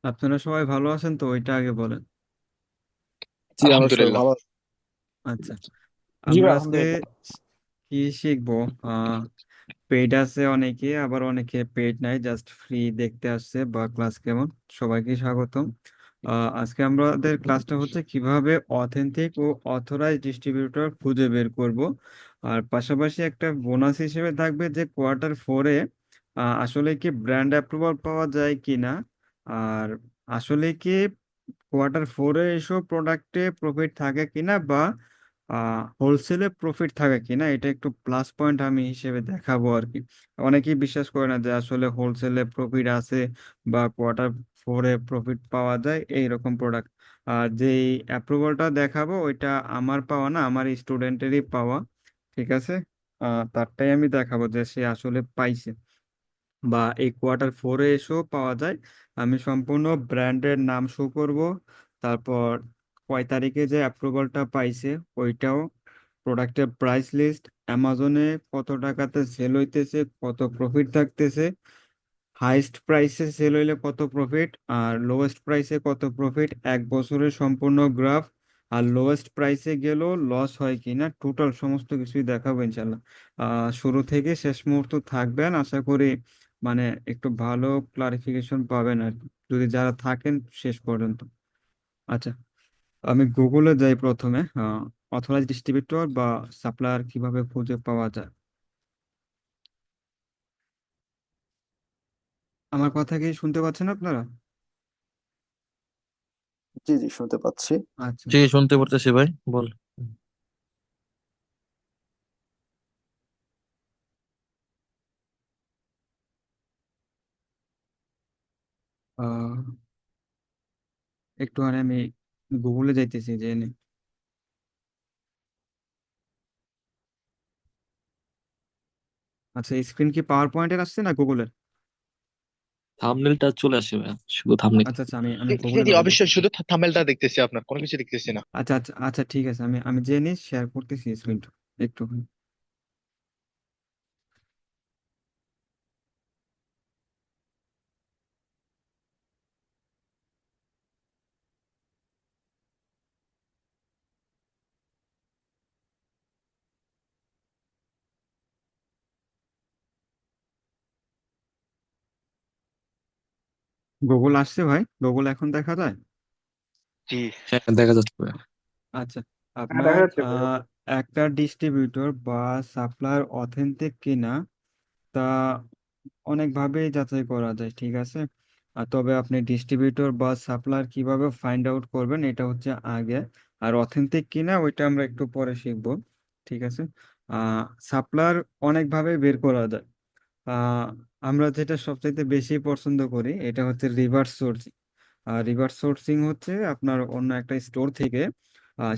আপনারা সবাই ভালো আছেন তো? ওইটা আগে বলেন। জি, আমরা সবাই আলহামদুলিল্লাহ। ভালো আছি। আচ্ছা, জি আমরা ভাই, আজকে আলহামদুলিল্লাহ। কি শিখবো? পেইড আছে অনেকে, আবার অনেকে পেইড নাই, জাস্ট ফ্রি দেখতে আসছে বা ক্লাস কেমন। সবাইকে স্বাগতম। আজকে আমাদের ক্লাসটা হচ্ছে কিভাবে অথেন্টিক ও অথরাইজড ডিস্ট্রিবিউটর খুঁজে বের করব। আর পাশাপাশি একটা বোনাস হিসেবে থাকবে যে কোয়ার্টার 4-এ আসলে কি ব্র্যান্ড অ্যাপ্রুভাল পাওয়া যায় কিনা, আর আসলে কি কোয়ার্টার 4-এ এসব প্রোডাক্টে প্রফিট থাকে কিনা, বা হোলসেলে প্রফিট থাকে কিনা, এটা একটু প্লাস পয়েন্ট আমি হিসেবে দেখাবো আর কি। অনেকেই বিশ্বাস করে না যে আসলে হোলসেলে প্রফিট আছে বা কোয়ার্টার 4-এ প্রফিট পাওয়া যায় এইরকম প্রোডাক্ট। আর যেই অ্যাপ্রুভালটা দেখাবো ওইটা আমার পাওয়া না, আমার স্টুডেন্টেরই পাওয়া। ঠিক আছে। তারটাই আমি দেখাবো যে সে আসলে পাইছে, বা এই কোয়ার্টার 4-এ এসেও পাওয়া যায়। আমি সম্পূর্ণ ব্র্যান্ডের নাম শো করব, তারপর কয় তারিখে যে অ্যাপ্রুভালটা পাইছে ওইটাও, প্রোডাক্টের প্রাইস লিস্ট, অ্যামাজনে কত টাকাতে সেল হইতেছে, কত প্রফিট থাকতেছে, হাইস্ট প্রাইসে সেল হইলে কত প্রফিট, আর লোয়েস্ট প্রাইসে কত প্রফিট, 1 বছরের সম্পূর্ণ গ্রাফ, আর লোয়েস্ট প্রাইসে গেলেও লস হয় কিনা, টোটাল সমস্ত কিছুই দেখাবো ইনশাল্লাহ। শুরু থেকে শেষ মুহূর্ত থাকবেন আশা করি, মানে একটু ভালো ক্লারিফিকেশন পাবেন আর কি, যদি যারা থাকেন শেষ পর্যন্ত। আচ্ছা, আমি গুগলে যাই প্রথমে। অথরাইজ ডিস্ট্রিবিউটর বা সাপ্লায়ার কিভাবে খুঁজে পাওয়া যায়। আমার কথা কি শুনতে পাচ্ছেন আপনারা? জি জি, শুনতে পাচ্ছি। আচ্ছা। জি, শুনতে পারতেছি ভাই, বল। আহ একটু আমি গুগলে যাইতেছি যে আচ্ছা, স্ক্রিন কি পাওয়ার পয়েন্টের আসছে না গুগলের? থাম্বনেলটা চলে আসে ভাই, শুধু থাম্বনেল। আচ্ছা আচ্ছা, আমি জি গুগলে জি, লাগাই অবশ্যই, দিচ্ছি। শুধু থাম্বনেলটা দেখতেছি, আপনার কোনো কিছু দেখতেছি না। আচ্ছা আচ্ছা আচ্ছা, ঠিক আছে, আমি জেনে শেয়ার করতেছি স্ক্রিনটা একটু। গুগল আসছে ভাই, গুগল এখন দেখা যায়। জি। হ্যাঁ, দেখা যাচ্ছে ভাই। আচ্ছা, হ্যাঁ, দেখা আপনার যাচ্ছে ভাই। একটা ডিস্ট্রিবিউটর বা সাপ্লায়ার অথেন্টিক কিনা তা অনেকভাবেই যাচাই করা যায়, ঠিক আছে। তবে আপনি ডিস্ট্রিবিউটর বা সাপ্লায়ার কিভাবে ফাইন্ড আউট করবেন এটা হচ্ছে আগে, আর অথেন্টিক কিনা ওইটা আমরা একটু পরে শিখবো। ঠিক আছে। সাপ্লায়ার অনেকভাবে বের করা যায়। আহ আমরা যেটা সবচাইতে বেশি পছন্দ করি এটা হচ্ছে রিভার্স সোর্সিং। আর রিভার্স সোর্সিং হচ্ছে আপনার অন্য একটা স্টোর থেকে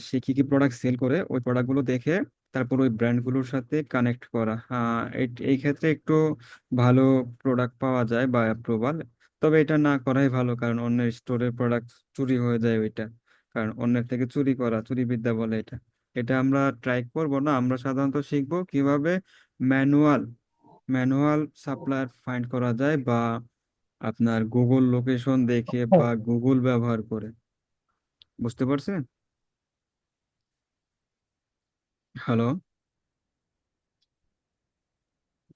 সে কি কি প্রোডাক্ট সেল করে ওই প্রোডাক্টগুলো দেখে তারপর ওই ব্র্যান্ডগুলোর সাথে কানেক্ট করা। এই ক্ষেত্রে একটু ভালো প্রোডাক্ট পাওয়া যায় বা অ্যাপ্রুভাল। তবে এটা না করাই ভালো, কারণ অন্যের স্টোরের প্রোডাক্ট চুরি হয়ে যায় ওইটা, কারণ অন্যের থেকে চুরি করা, চুরি বিদ্যা বলে এটা। এটা আমরা ট্রাই করব না, আমরা সাধারণত শিখবো কিভাবে ম্যানুয়াল ম্যানুয়াল সাপ্লায়ার ফাইন্ড করা যায়, বা আপনার গুগল লোকেশন দেখে বা গুগল ব্যবহার করে। বুঝতে পারছেন? হ্যালো।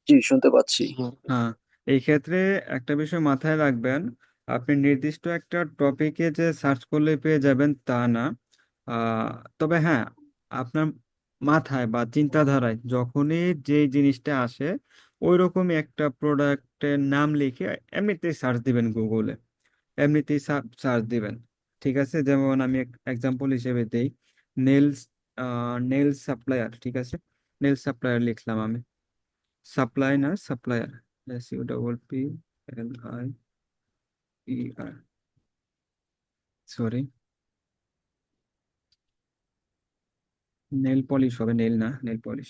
জি, শুনতে পাচ্ছি। হ্যাঁ, এই ক্ষেত্রে একটা বিষয় মাথায় রাখবেন, আপনি নির্দিষ্ট একটা টপিকে যে সার্চ করলে পেয়ে যাবেন তা না। আহ, তবে হ্যাঁ, আপনার মাথায় বা চিন্তাধারায় যখনই যে জিনিসটা আসে ওই রকমই একটা প্রোডাক্টের নাম লিখে এমনিতেই সার্চ দিবেন গুগলে, এমনিতেই সার্চ দিবেন। ঠিক আছে, যেমন আমি এক্সাম্পল হিসেবে দেই, নেলস নেল সাপ্লায়ার। ঠিক আছে, নেল সাপ্লায়ার লিখলাম আমি, সাপ্লাই না supplier, SUPPLIER, sorry, nail polish হবে, নেল না, nail polish,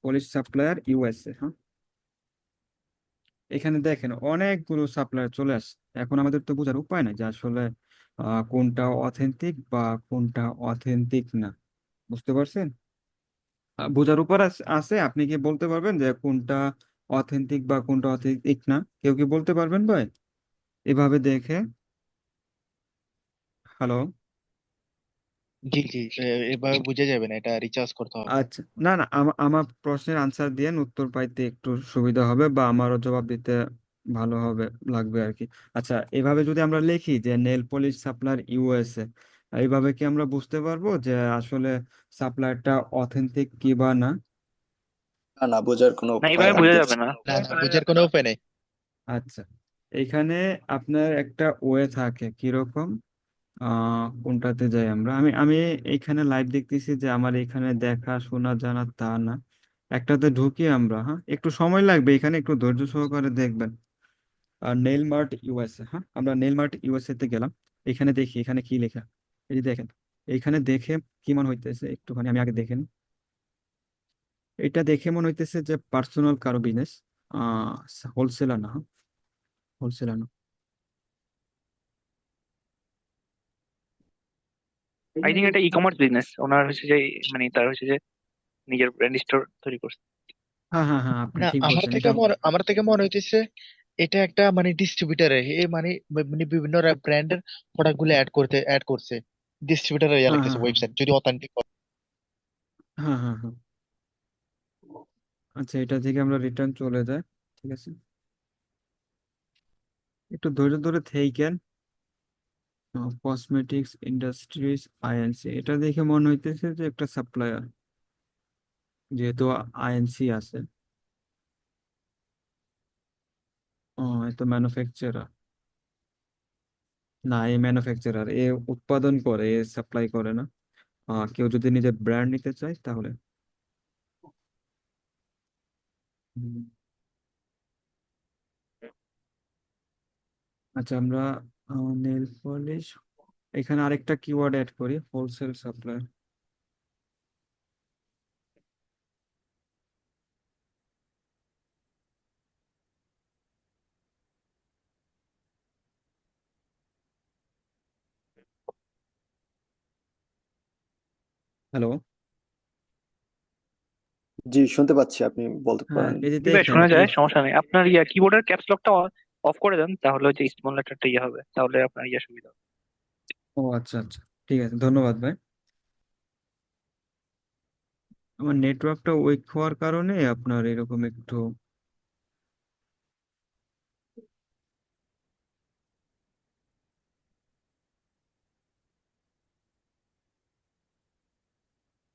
polish supplier USA। হ্যাঁ, এখানে দেখেন অনেকগুলো সাপ্লায়ার চলে আসছে। এখন আমাদের তো বোঝার উপায় নাই যে আসলে কোনটা অথেন্টিক বা কোনটা অথেন্টিক না। বুঝতে পারছেন? বোঝার উপর আছে, আপনি কি বলতে পারবেন যে কোনটা অথেন্টিক বা কোনটা অথেন্টিক না, কেউ কি বলতে পারবেন ভাই এভাবে দেখে? হ্যালো। জি জি, এভাবে বোঝা যাবে না, এটা রিচার্জ করতে হবে। আচ্ছা, না না, আমার প্রশ্নের আনসার দিয়ে উত্তর পাইতে একটু সুবিধা হবে বা আমারও জবাব দিতে ভালো হবে, লাগবে আর কি। আচ্ছা, এভাবে যদি আমরা লিখি যে নেল পলিশ সাপ্লায়ার ইউএসএ, এইভাবে কি আমরা বুঝতে পারবো যে আসলে সাপ্লায়ারটা অথেন্টিক কি বা না? না না, বোঝার কোনো না, উপায় এভাবে আমি বোঝা যাবে দেখছি না। না। না না, বোঝার কোনো উপায় নেই। আচ্ছা, এখানে আপনার একটা ওয়ে থাকে কিরকম, কোনটাতে যাই আমরা, আমি আমি এইখানে লাইভ দেখতেছি যে আমার এখানে দেখা শোনা জানা তা না, একটাতে ঢুকি আমরা। হ্যাঁ, একটু সময় লাগবে, এখানে একটু ধৈর্য সহকারে দেখবেন। আর নেইল মার্ট ইউএসএ, হ্যাঁ আমরা নেইল মার্ট ইউএসএ তে গেলাম। এখানে দেখি এখানে কি লেখা, এই যে দেখেন, এইখানে দেখে কি মনে হইতেছে একটুখানি আমি আগে দেখেন। এটা দেখে মনে হইতেছে যে পার্সোনাল কারো বিজনেস, হোলসেলার না, হোলসেলার না। আই থিঙ্ক এটা ই কমার্স বিজনেস ওনার হচ্ছে যে, মানে তার হচ্ছে যে নিজের ব্র্যান্ড স্টোর তৈরি করছে। হ্যাঁ হ্যাঁ হ্যাঁ, আপনি না, ঠিক বলছেন এটা। আমার থেকে মনে হইতেছে এটা একটা মানে ডিস্ট্রিবিউটার, এ মানে মানে বিভিন্ন ব্র্যান্ডের প্রোডাক্ট গুলো অ্যাড করছে, ডিস্ট্রিবিউটার ইয়া হ্যাঁ লাগতেছে হ্যাঁ হ্যাঁ ওয়েবসাইট যদি অথেন্টিক। হ্যাঁ হ্যাঁ হ্যাঁ। আচ্ছা, এটা থেকে আমরা রিটার্ন চলে যাই, ঠিক আছে, একটু ধৈর্য ধরে থেইকেন। কসমেটিক্স ইন্ডাস্ট্রিজ আইএনসি, এটা দেখে মনে হইতেছে যে একটা সাপ্লায়ার, যেহেতু আইএনসি আছে। ও, এটা ম্যানুফ্যাকচারার না, এ ম্যানুফ্যাকচারার, এ উৎপাদন করে, এ সাপ্লাই করে না। কেউ যদি নিজের ব্র্যান্ড নিতে চায় তাহলে। হুম। আচ্ছা, আমরা নেল পলিশ, এখানে আরেকটা কিওয়ার্ড অ্যাড করি, হোলসেল সাপ্লায়ার। হ্যালো। জি, শুনতে পাচ্ছি, আপনি বলতে হ্যাঁ, পারেন। এই যে জি ভাই, দেখেন শোনা এই। যায়, সমস্যা নেই। আপনার ইয়া কিবোর্ডের ক্যাপস লকটা অফ করে দেন, তাহলে হচ্ছে স্মল লেটারটা ইয়ে হবে, তাহলে আপনার ইয়ে সুবিধা হবে। ও আচ্ছা আচ্ছা, ঠিক আছে, ধন্যবাদ ভাই। আমার নেটওয়ার্কটা উইক হওয়ার কারণে আপনার এরকম একটু।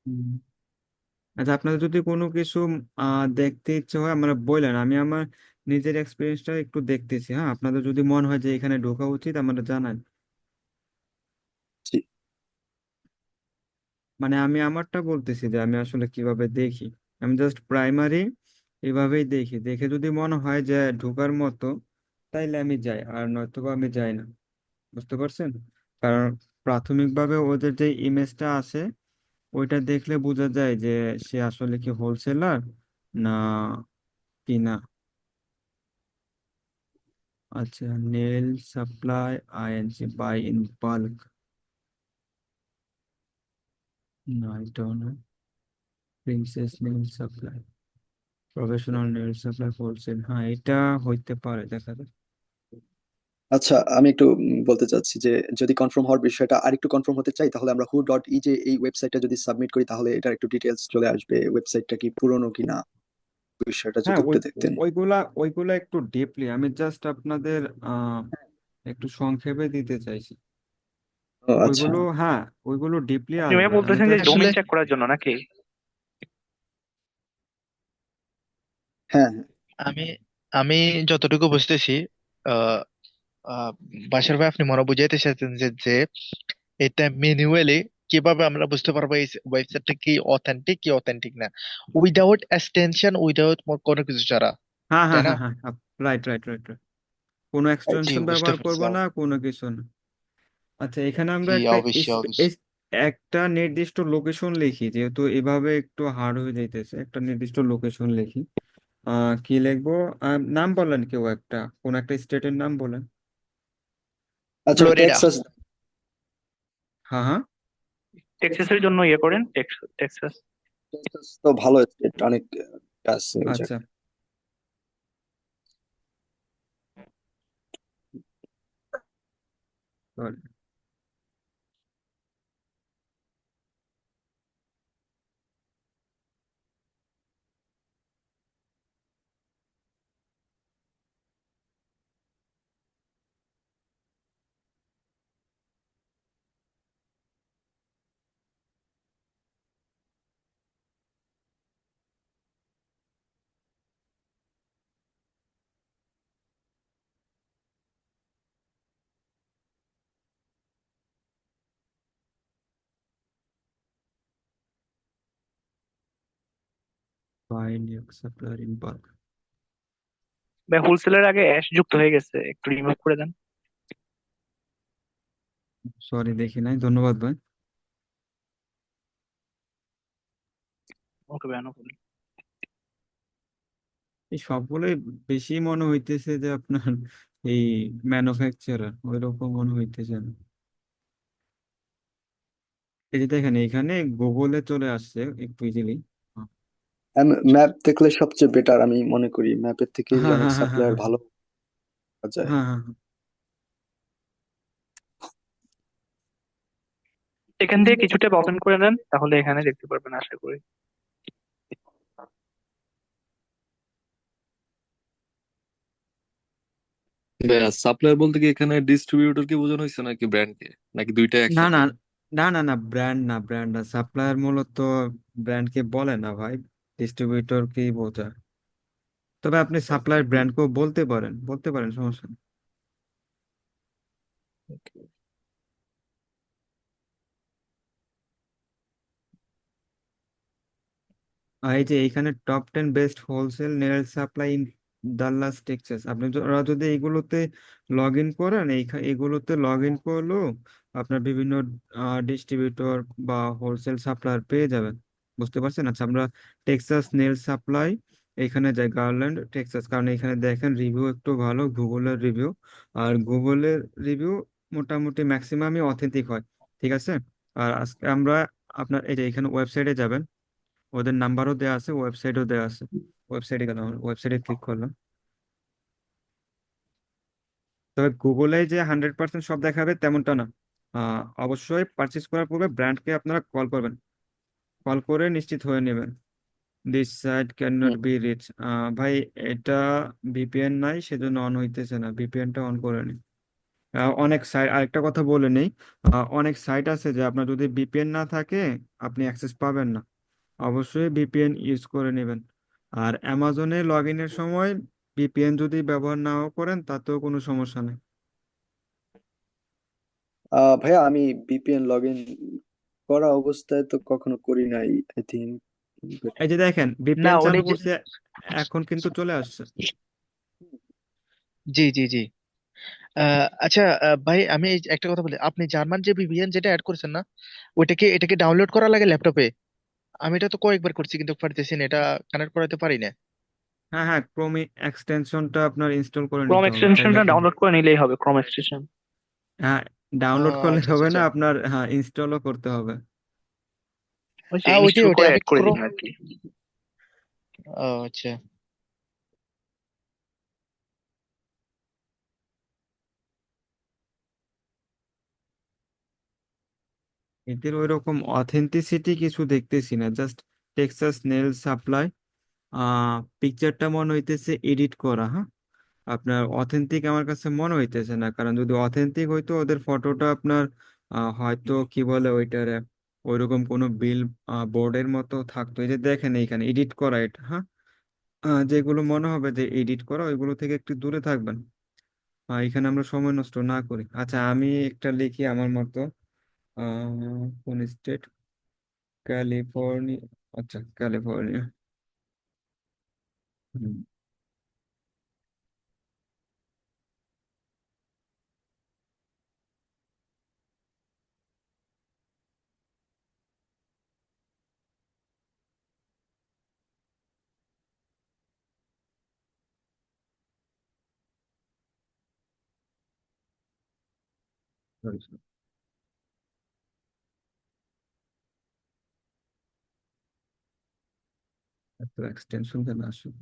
হুম। আচ্ছা, আপনাদের যদি কোনো কিছু দেখতে ইচ্ছে হয় আমরা বললেন, আমি আমার নিজের এক্সপিরিয়েন্সটা একটু দেখতেছি। হ্যাঁ, আপনাদের যদি মনে হয় যে এখানে ঢোকা উচিত আমরা জানান। জি। মানে আমি আমারটা বলতেছি যে আমি আসলে কিভাবে দেখি, আমি জাস্ট প্রাইমারি এভাবেই দেখি, দেখে যদি মনে হয় যে ঢোকার মতো তাইলে আমি যাই, আর নয়তোবা আমি যাই না। বুঝতে পারছেন? কারণ প্রাথমিকভাবে ওদের যে ইমেজটা আছে ওইটা দেখলে বোঝা যায় যে সে আসলে কি হোলসেলার না কি না। আচ্ছা, nail supply INC, buy in bulk, না এটাও না। Princess nail supply, professional nail supply wholesale, হ্যাঁ এটা হইতে পারে, দেখা যাক। আচ্ছা, আমি একটু বলতে চাচ্ছি যে যদি কনফার্ম হওয়ার বিষয়টা আরেকটু কনফার্ম হতে চাই, তাহলে আমরা who.ই যে এই ওয়েবসাইটটা যদি সাবমিট করি তাহলে এটার একটু ডিটেলস চলে আসবে, ওয়েবসাইটটা কি পুরনো কিনা, বিষয়টা যদি হ্যাঁ, একটু দেখতেন। ওইগুলা একটু ডিপলি আমি জাস্ট আপনাদের একটু সংক্ষেপে দিতে চাইছি। ও আচ্ছা। ওইগুলো, হ্যাঁ, ওইগুলো ডিপলি আপনি আসবে ভাইয়া না, আমি বলতেছেন যে জাস্ট। ডোমেইন আসলে চেক করার জন্য নাকি? হ্যাঁ হ্যাঁ। আমি আমি যতটুকু বুঝতেছি, আহ আহ বাশার ভাই, আপনি মনে বুঝাইতে চাইছেন যে এটা ম্যানুয়ালি কিভাবে আমরা বুঝতে পারবো এই ওয়েবসাইটটা কি অথেন্টিক কি অথেন্টিক না, উইদাউট এক্সটেনশন, উইদাউট কোনো কিছু ছাড়া, হ্যাঁ তাই হ্যাঁ না? হ্যাঁ হ্যাঁ, রাইট রাইট রাইট রাইট, কোনো জি, এক্সটেনশন বুঝতে ব্যবহার করব পারছিলাম। না, কোনো কিছু না। আচ্ছা, এখানে আমরা জি, একটা অবশ্যই অবশ্যই। একটা নির্দিষ্ট লোকেশন লিখি, যেহেতু এভাবে একটু হার্ড হয়ে যাইতেছে, একটা নির্দিষ্ট লোকেশন লিখি। কি লিখবো? নাম বলেন, কেউ একটা, কোন একটা স্টেটের নাম বলেন। আচ্ছা, ফ্লোরিডা। টেক্সাস। হ্যাঁ হ্যাঁ। টেক্সাসের জন্য ইয়ে করেন, টেক্সাস। টেক্সাস তো ভালো স্টেট, অনেক আছে ওই আচ্ছা, জায়গায়। Sorry. Buy new supplier in bulk. ভাই হোলসেলের আগে অ্যাশ যুক্ত হয়ে গেছে, একটু রিমুভ করে দেন। সরি, দেখি নাই, ধন্যবাদ ভাই। ওকে ভাই, no problem। এই সবগুলোই বেশি মনে হইতেছে যে আপনার এই ম্যানুফ্যাকচারার ওই রকম মনে হইতেছে না। এই যে দেখেন এখানে গুগলে চলে আসছে একটু ইজিলি। ম্যাপ দেখলে সবচেয়ে বেটার আমি মনে করি, ম্যাপের থেকেই হ্যাঁ অনেক হ্যাঁ হ্যাঁ হ্যাঁ সাপ্লায়ার হ্যাঁ ভালো পাওয়া যায়। হ্যাঁ হ্যাঁ। এখান থেকে কিছু ট্যাব ওপেন করে নেন, তাহলে এখানে দেখতে পারবেন আশা করি। সাপ্লায়ার বলতে কি এখানে ডিস্ট্রিবিউটর কে বোঝানো হয়েছে নাকি ব্র্যান্ডকে, নাকি দুইটাই না একসাথে? না না না না, ব্র্যান্ড না, ব্র্যান্ড না, সাপ্লায়ার মূলত ব্র্যান্ডকে বলে না ভাই, ডিস্ট্রিবিউটর কেই বোঝায়। তবে আপনি সাপ্লায়ার ব্র্যান্ডকেও বলতে পারেন, বলতে পারেন, সমস্যা নেই। আর এই যে এইখানে top 10 best wholesale nail supply in Dallas Texas, আপনি ওরা যদি এইগুলোতে লগ ইন করেন, এগুলোতে লগ ইন করলেও আপনার বিভিন্ন ডিস্ট্রিবিউটর বা হোলসেল সাপ্লায়ার পেয়ে যাবেন। বুঝতে পারছেন? আচ্ছা, আমরা টেক্সাস নেল সাপ্লাই এখানে যাই, গার্ল্যান্ড টেক্সাস, কারণ এখানে দেখেন রিভিউ একটু ভালো, গুগলের রিভিউ। আর গুগলের রিভিউ মোটামুটি ম্যাক্সিমামই অথেন্টিক হয়। ঠিক আছে। আর আজকে আমরা আপনার এই যে এখানে ওয়েবসাইটে যাবেন, ওদের নাম্বারও দেওয়া আছে, ওয়েবসাইটও দেওয়া আছে। ওয়েবসাইটে গেলাম, ওয়েবসাইটে ক্লিক করলাম। তবে গুগলে যে 100% সব দেখাবে তেমনটা না। অবশ্যই পারচেস করার পূর্বে ব্র্যান্ডকে আপনারা কল করবেন, কল করে নিশ্চিত হয়ে নেবেন। This site can not hmm. Be reach. ভাই, এটা ভিপিএন নাই, সেজন্য অন হইতেছে না, ভিপিএনটা অন করে নিন। অনেক সাইট, আরেকটা কথা বলে নেই, অনেক সাইট আছে যে আপনার যদি ভিপিএন না থাকে আপনি অ্যাক্সেস পাবেন না। অবশ্যই ভিপিএন ইউজ করে নেবেন। আর অ্যামাজনে লগ ইনের সময় ভিপিএন যদি ব্যবহার নাও করেন তাতেও কোনো সমস্যা নেই। ভাইয়া আমি বিপিএন লগ ইন করা অবস্থায় তো কখনো করি নাই, আই থিঙ্ক। এই যে দেখেন না, ভিপিএন উনি চালু করছে, এখন কিন্তু চলে আসছে। জি জি জি। আচ্ছা, ভাই আমি এই একটা কথা বলি, আপনি জার্মান যে ভিপিএন যেটা অ্যাড করেছেন না, এটাকে ডাউনলোড করা লাগে ল্যাপটপে? আমি এটা তো কয়েকবার করছি কিন্তু পারতেছি না, এটা কানেক্ট করাতে পারি না। হ্যাঁ হ্যাঁ, ক্রোম এক্সটেনশনটা আপনার ইনস্টল করে ক্রোম নিতে হবে, তাইলে এক্সটেনশনটা আপনি। ডাউনলোড করে নিলেই হবে, ক্রোম এক্সটেনশন। হ্যাঁ, ডাউনলোড করলে আচ্ছা আচ্ছা হবে না আচ্ছা। আপনার, হ্যাঁ ইনস্টলও করতে হবে। ওই যে ওইটাই ইনস্টল ওইটাই করে আমি অ্যাড করে ক্রোম। দিন আর কি। আচ্ছা। এদের ওই রকম অথেন্টিসিটি কিছু দেখতেছি না, জাস্ট টেক্সাস নেল সাপ্লাই। পিকচারটা মনে হইতেছে এডিট করা, হ্যাঁ। আপনার অথেন্টিক আমার কাছে মনে হইতেছে না, কারণ যদি অথেন্টিক হইতো ওদের ফটোটা আপনার হয়তো কি বলে ওইটারে, ওইরকম কোনো বিল বোর্ডের মতো থাকতো। এই যে দেখেন এইখানে এডিট করা এটা, হ্যাঁ। যেগুলো মনে হবে যে এডিট করা, ওইগুলো থেকে একটু দূরে থাকবেন। এখানে আমরা সময় নষ্ট না করি। আচ্ছা, আমি একটা লিখি আমার মতো। কোন স্টেট? ক্যালিফোর্নিয়া। আচ্ছা, ক্যালিফোর্নিয়া। হুম, sorry, sorry, এত এক্সটেনশন কেন আসবে?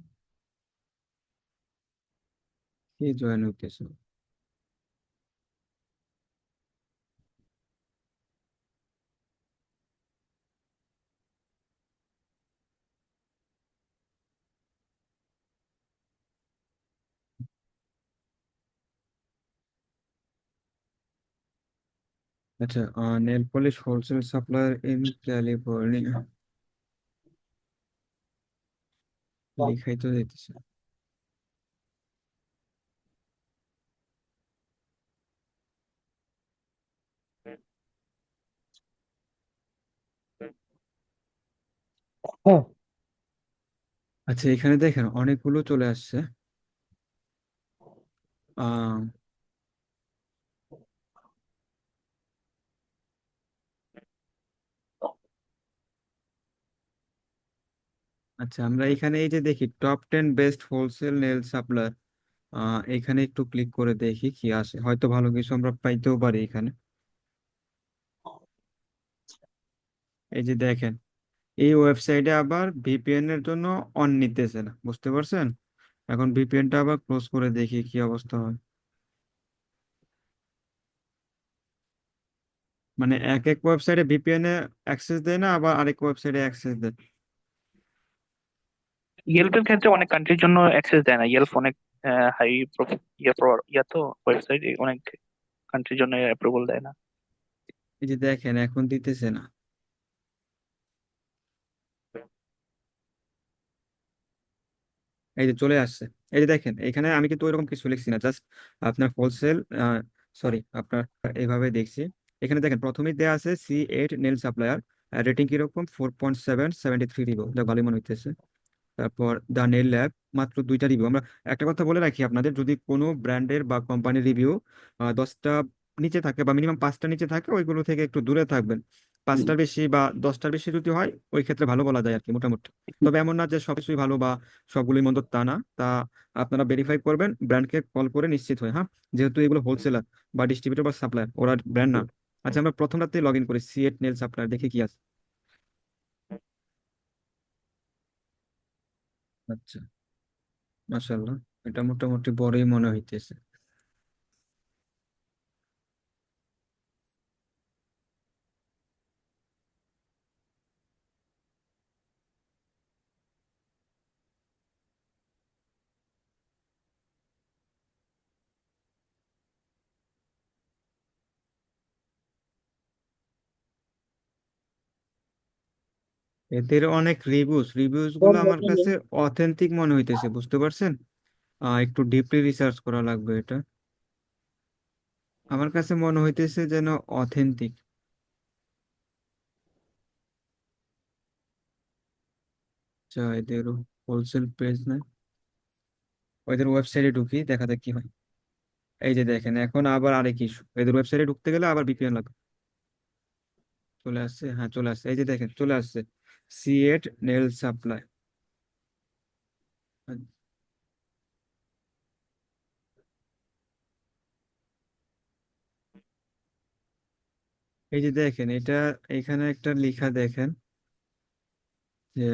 কি জয়েন হইতেছে? আচ্ছা, nail polish wholesale supplier in California লিখাই তো দিতেছে। আচ্ছা, এখানে দেখেন অনেকগুলো চলে আসছে। আহ আচ্ছা, আমরা এখানে এই যে দেখি top 10 best wholesale nail supplier, এখানে একটু ক্লিক করে দেখি কি আসে, হয়তো ভালো কিছু আমরা পাইতেও পারি এখানে। এই যে দেখেন, এই ওয়েবসাইটে আবার ভিপিএন এর জন্য অন নিতেছে না, বুঝতে পারছেন? এখন ভিপিএনটা আবার ক্লোজ করে দেখি কি অবস্থা হয়। মানে এক এক ওয়েবসাইটে ভিপিএন এ অ্যাক্সেস দেয় না, আবার আরেক ওয়েবসাইটে অ্যাক্সেস দেয়। ইয়েলপের ক্ষেত্রে অনেক কান্ট্রির জন্য অ্যাক্সেস দেয় না। ইয়েলপ অনেক হাই ইয়া তো ওয়েবসাইট, অনেক কান্ট্রির জন্য অ্যাপ্রুভাল দেয় না। এই যে দেখেন এখন দিতেছে না। এই যে চলে আসছে। এই যে দেখেন এখানে আমি কিন্তু ওইরকম কিছু লিখছি না, জাস্ট আপনার হোলসেল, সরি আপনার এইভাবে দেখছি। এখানে দেখেন প্রথমেই দেওয়া আছে C8 নেল সাপ্লায়ার, রেটিং কিরকম 4.773 দিব, যা ভালো মনে হইতেছে। তারপর দ্য নেল ল্যাব, মাত্র 2টা রিভিউ। আমরা একটা কথা বলে রাখি আপনাদের, যদি কোনো ব্র্যান্ডের বা কোম্পানির রিভিউ 10টা নিচে থাকে বা মিনিমাম 5টা নিচে থাকে, ওইগুলো থেকে একটু দূরে থাকবেন। হুম, 5টার বেশি বা 10টার বেশি যদি হয়, ওই ক্ষেত্রে ভালো বলা যায় আর কি, মোটামুটি। তবে এমন না যে সবকিছুই ভালো বা সবগুলোই মন্দ, তা না। তা আপনারা ভেরিফাই করবেন ব্র্যান্ডকে কল করে নিশ্চিত হয়ে, হ্যাঁ। যেহেতু এগুলো হোলসেলার বা ডিস্ট্রিবিউটর বা সাপ্লায়ার, ওরা ব্র্যান্ড না। আচ্ছা, আমরা প্রথমটাতে লগ ইন করি, C8 নেল সাপ্লায়ার, দেখি কি আছে। আচ্ছা, মাশাআল্লাহ, এটা মোটামুটি বড়ই মনে হইতেছে। এদের অনেক রিভিউজ গুলো আমার কাছে অথেন্টিক মনে হইতেছে, বুঝতে পারছেন? একটু ডিপলি রিসার্চ করা লাগবে এটা। আমার কাছে মনে হইতেছে যেন অথেন্টিক। আচ্ছা, এদের হোলসেল পেজ না, ওদের ওয়েবসাইটে ঢুকি, দেখা যাক কি হয়। এই যে দেখেন এখন আবার আরেক ইস্যু, এদের ওয়েবসাইটে ঢুকতে গেলে আবার ভিপিএন লাগবে। চলে আসছে, হ্যাঁ চলে আসছে, এই যে দেখেন চলে আসছে C8 নেল সাপ্লাই। এই যে দেখেন এটা, এখানে একটা লেখা দেখেন যে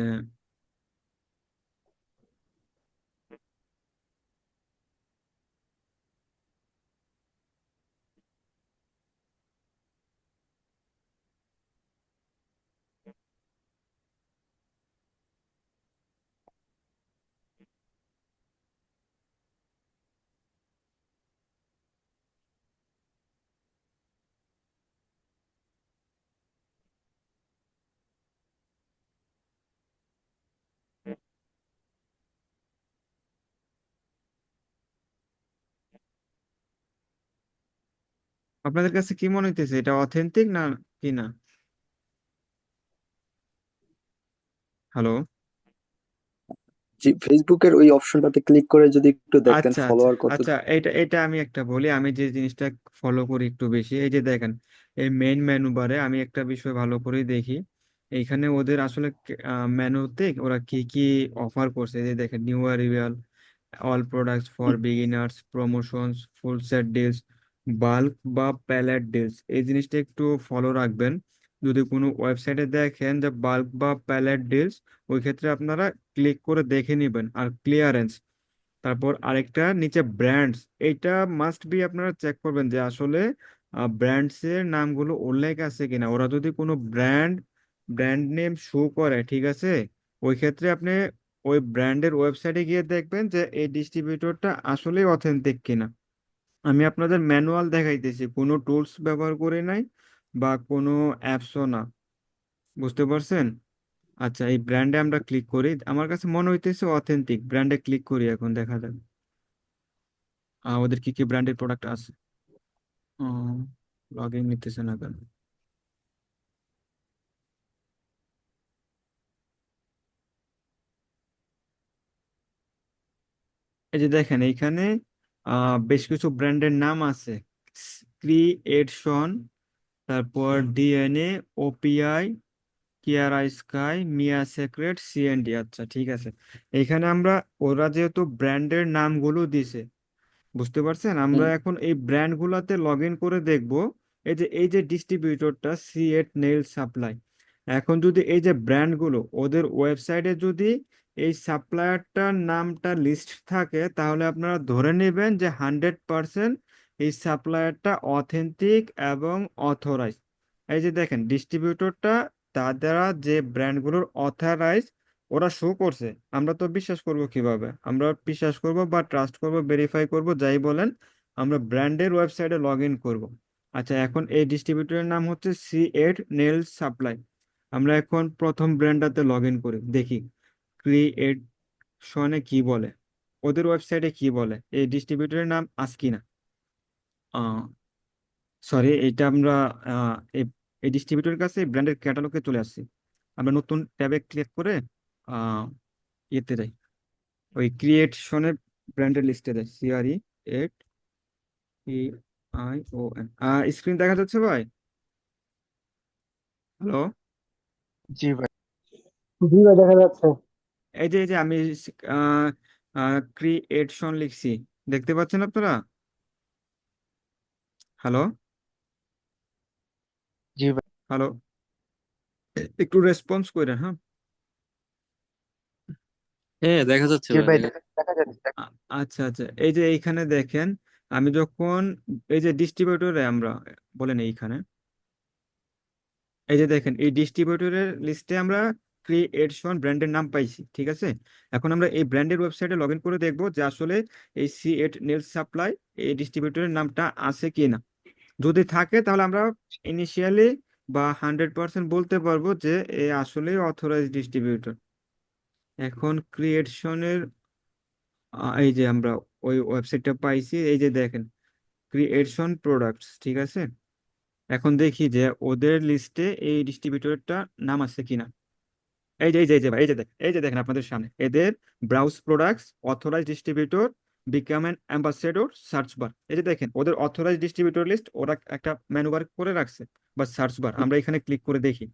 আপনাদের কাছে কি মনে হইতেছে, এটা অথেন্টিক না কি না? হ্যালো। জি, ফেসবুকের ওই অপশনটাতে ক্লিক করে যদি একটু দেখতেন আচ্ছা আচ্ছা ফলোয়ার কত। আচ্ছা, এটা এটা আমি একটা বলি, আমি যে জিনিসটা ফলো করি একটু বেশি। এই যে দেখেন, এই মেইন মেনু বারে আমি একটা বিষয় ভালো করে দেখি। এইখানে ওদের আসলে মেনুতে ওরা কি কি অফার করছে। এই যে দেখেন, new arrival, all products for beginners, promotions, full set deals, bulk বা প্যালেট ডিলস, এই জিনিসটা একটু ফলো রাখবেন। যদি কোনো ওয়েবসাইটে দেখেন যে বাল্ক বা প্যালেট ডিলস, ওই ক্ষেত্রে আপনারা ক্লিক করে দেখে নেবেন। আর ক্লিয়ারেন্স, তারপর আরেকটা নিচে ব্র্যান্ডস, এইটা মাস্ট বি আপনারা চেক করবেন যে আসলে ব্র্যান্ডস এর নামগুলো উল্লেখ আছে কিনা। ওরা যদি কোনো ব্র্যান্ড নেম শো করে, ঠিক আছে, ওই ক্ষেত্রে আপনি ওই ব্র্যান্ডের ওয়েবসাইটে গিয়ে দেখবেন যে এই ডিস্ট্রিবিউটরটা আসলেই অথেন্টিক কিনা। আমি আপনাদের ম্যানুয়াল দেখাইতেছি, কোনো টুলস ব্যবহার করি নাই, বা কোনো অ্যাপসও না। বুঝতে পারছেন? আচ্ছা, এই ব্র্যান্ডে আমরা ক্লিক করি, আমার কাছে মনে হইতেছে অথেন্টিক। ব্র্যান্ডে ক্লিক করি, এখন দেখা যাবে ওদের কি কি ব্র্যান্ডের প্রোডাক্ট আছে। লগ ইন নিতেছে না কেন? এই যে দেখেন এইখানে বেশ কিছু ব্র্যান্ডের নাম আছে। ক্রিয়েশন, তারপর ডিএনএ, ওপিআই, কিয়ারা স্কাই, মিয়া সেক্রেট, সিএনডি। আচ্ছা ঠিক আছে। এখানে আমরা, ওরা যেহেতু ব্র্যান্ডের নামগুলো দিছে, বুঝতে পারছেন, আমরা হুম। এখন এই ব্র্যান্ড গুলাতে লগ ইন করে দেখব। এই যে ডিস্ট্রিবিউটরটা সি8 নেইল সাপ্লাই, এখন যদি এই যে ব্র্যান্ড গুলো ওদের ওয়েবসাইটে যদি এই সাপ্লায়ারটার নামটা লিস্ট থাকে, তাহলে আপনারা ধরে নেবেন যে 100% এই সাপ্লায়ারটা অথেন্টিক এবং অথরাইজ। এই যে দেখেন ডিস্ট্রিবিউটরটা, তারা যে ব্র্যান্ডগুলোর অথরাইজ ওরা শো করছে, আমরা তো বিশ্বাস করব কিভাবে? আমরা বিশ্বাস করব বা ট্রাস্ট করব, ভেরিফাই করব, যাই বলেন, আমরা ব্র্যান্ডের ওয়েবসাইটে লগ ইন করবো। আচ্ছা, এখন এই ডিস্ট্রিবিউটরের নাম হচ্ছে সি8 নেল সাপ্লাই। আমরা এখন প্রথম ব্র্যান্ডটাতে লগ ইন করি, দেখি ক্রিয়েশনে কি বলে, ওদের ওয়েবসাইটে কি বলে, এই ডিস্ট্রিবিউটরের নাম আছে কিনা। সরি, এটা আমরা এই এই ডিস্ট্রিবিউটরের কাছে ব্র্যান্ডের ক্যাটালগে চলে আসছি। আমরা নতুন ট্যাবে ক্লিক করে আহ ইয়েতে যাই, ওই ক্রিয়েশনের ব্র্যান্ডের লিস্টে দেয়, CREATION। স্ক্রিন দেখা যাচ্ছে ভাই? হ্যালো? জি ভাই। জি ভাই, দেখা যাচ্ছে। এই যে আমি ক্রিয়েশন লিখছি, দেখতে পাচ্ছেন আপনারা? হ্যালো? জি ভাই। হ্যালো? একটু রেসপন্স করেন, হ্যাঁ। হ্যাঁ, দেখা যাচ্ছে জি ভাই, ভাই, দেখা দেখা যাচ্ছে। আচ্ছা আচ্ছা, এই যে এইখানে দেখেন, আমি যখন এই যে ডিস্ট্রিবিউটরে আমরা বলেন এইখানে, এই যে দেখেন এই ডিস্ট্রিবিউটরের লিস্টে আমরা ক্রিয়েশন ব্র্যান্ডের নাম পাইছি, ঠিক আছে। এখন আমরা এই ব্র্যান্ডের ওয়েবসাইটে লগ ইন করে দেখবো যে আসলে এই সি8 নেল সাপ্লাই এই ডিস্ট্রিবিউটরের নামটা আছে কি না। যদি থাকে তাহলে আমরা ইনিশিয়ালি বা 100% বলতে পারবো যে এ আসলে অথরাইজড ডিস্ট্রিবিউটর। এখন ক্রিয়েশনের এই যে আমরা ওই ওয়েবসাইটটা পাইছি, এই যে দেখেন ক্রিয়েশন প্রোডাক্টস, ঠিক আছে। এখন দেখি যে ওদের লিস্টে এই ডিস্ট্রিবিউটরটা নাম আছে কিনা। এই যে দেখেন আপনাদের সামনে এদের browse products, authorize distributor, become an ambassador, search bar. এই যে দেখেন ওদের অথরাইজ ডিস্ট্রিবিউটর লিস্ট ওরা একটা মেনু বার করে রাখছে, বা সার্চ বার। আমরা এখানে ক্লিক করে দেখি,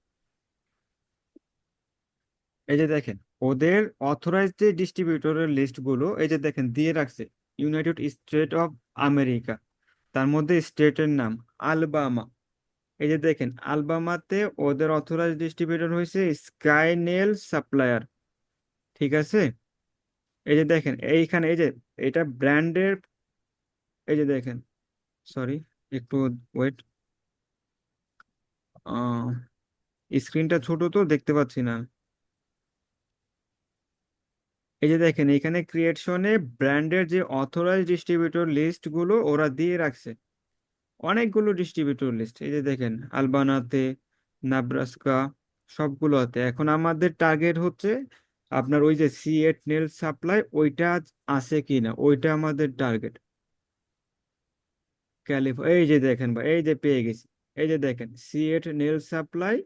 এই যে দেখেন ওদের অথরাইজ যে ডিস্ট্রিবিউটরের লিস্ট গুলো এই যে দেখেন দিয়ে রাখছে। ইউনাইটেড স্টেট অফ আমেরিকা, তার মধ্যে স্টেটের নাম আলবামা। এই যে দেখেন আলবামাতে ওদের অথরাইজ ডিস্ট্রিবিউটর হয়েছে স্কাইনেল সাপ্লায়ার, ঠিক আছে। এই যে দেখেন এইখানে, এই যে এটা ব্র্যান্ডের, এই যে দেখেন, সরি একটু ওয়েট, স্ক্রিনটা ছোট তো দেখতে পাচ্ছি না। এই যে দেখেন এখানে ক্রিয়েশনে ব্র্যান্ডের যে অথরাইজ ডিস্ট্রিবিউটর লিস্ট গুলো ওরা দিয়ে রাখছে, অনেকগুলো ডিস্ট্রিবিউটর লিস্ট। এই যে দেখেন আলবানাতে, নাব্রাস্কা, সবগুলোতে। এখন আমাদের টার্গেট হচ্ছে আপনার ওই যে সি8 নেল সাপ্লাই, ওইটা আছে কিনা, ওইটা আমাদের টার্গেট। এই যে দেখেন ভাই, এই যে পেয়ে গেছি। এই যে দেখেন সি8 নেল সাপ্লাই,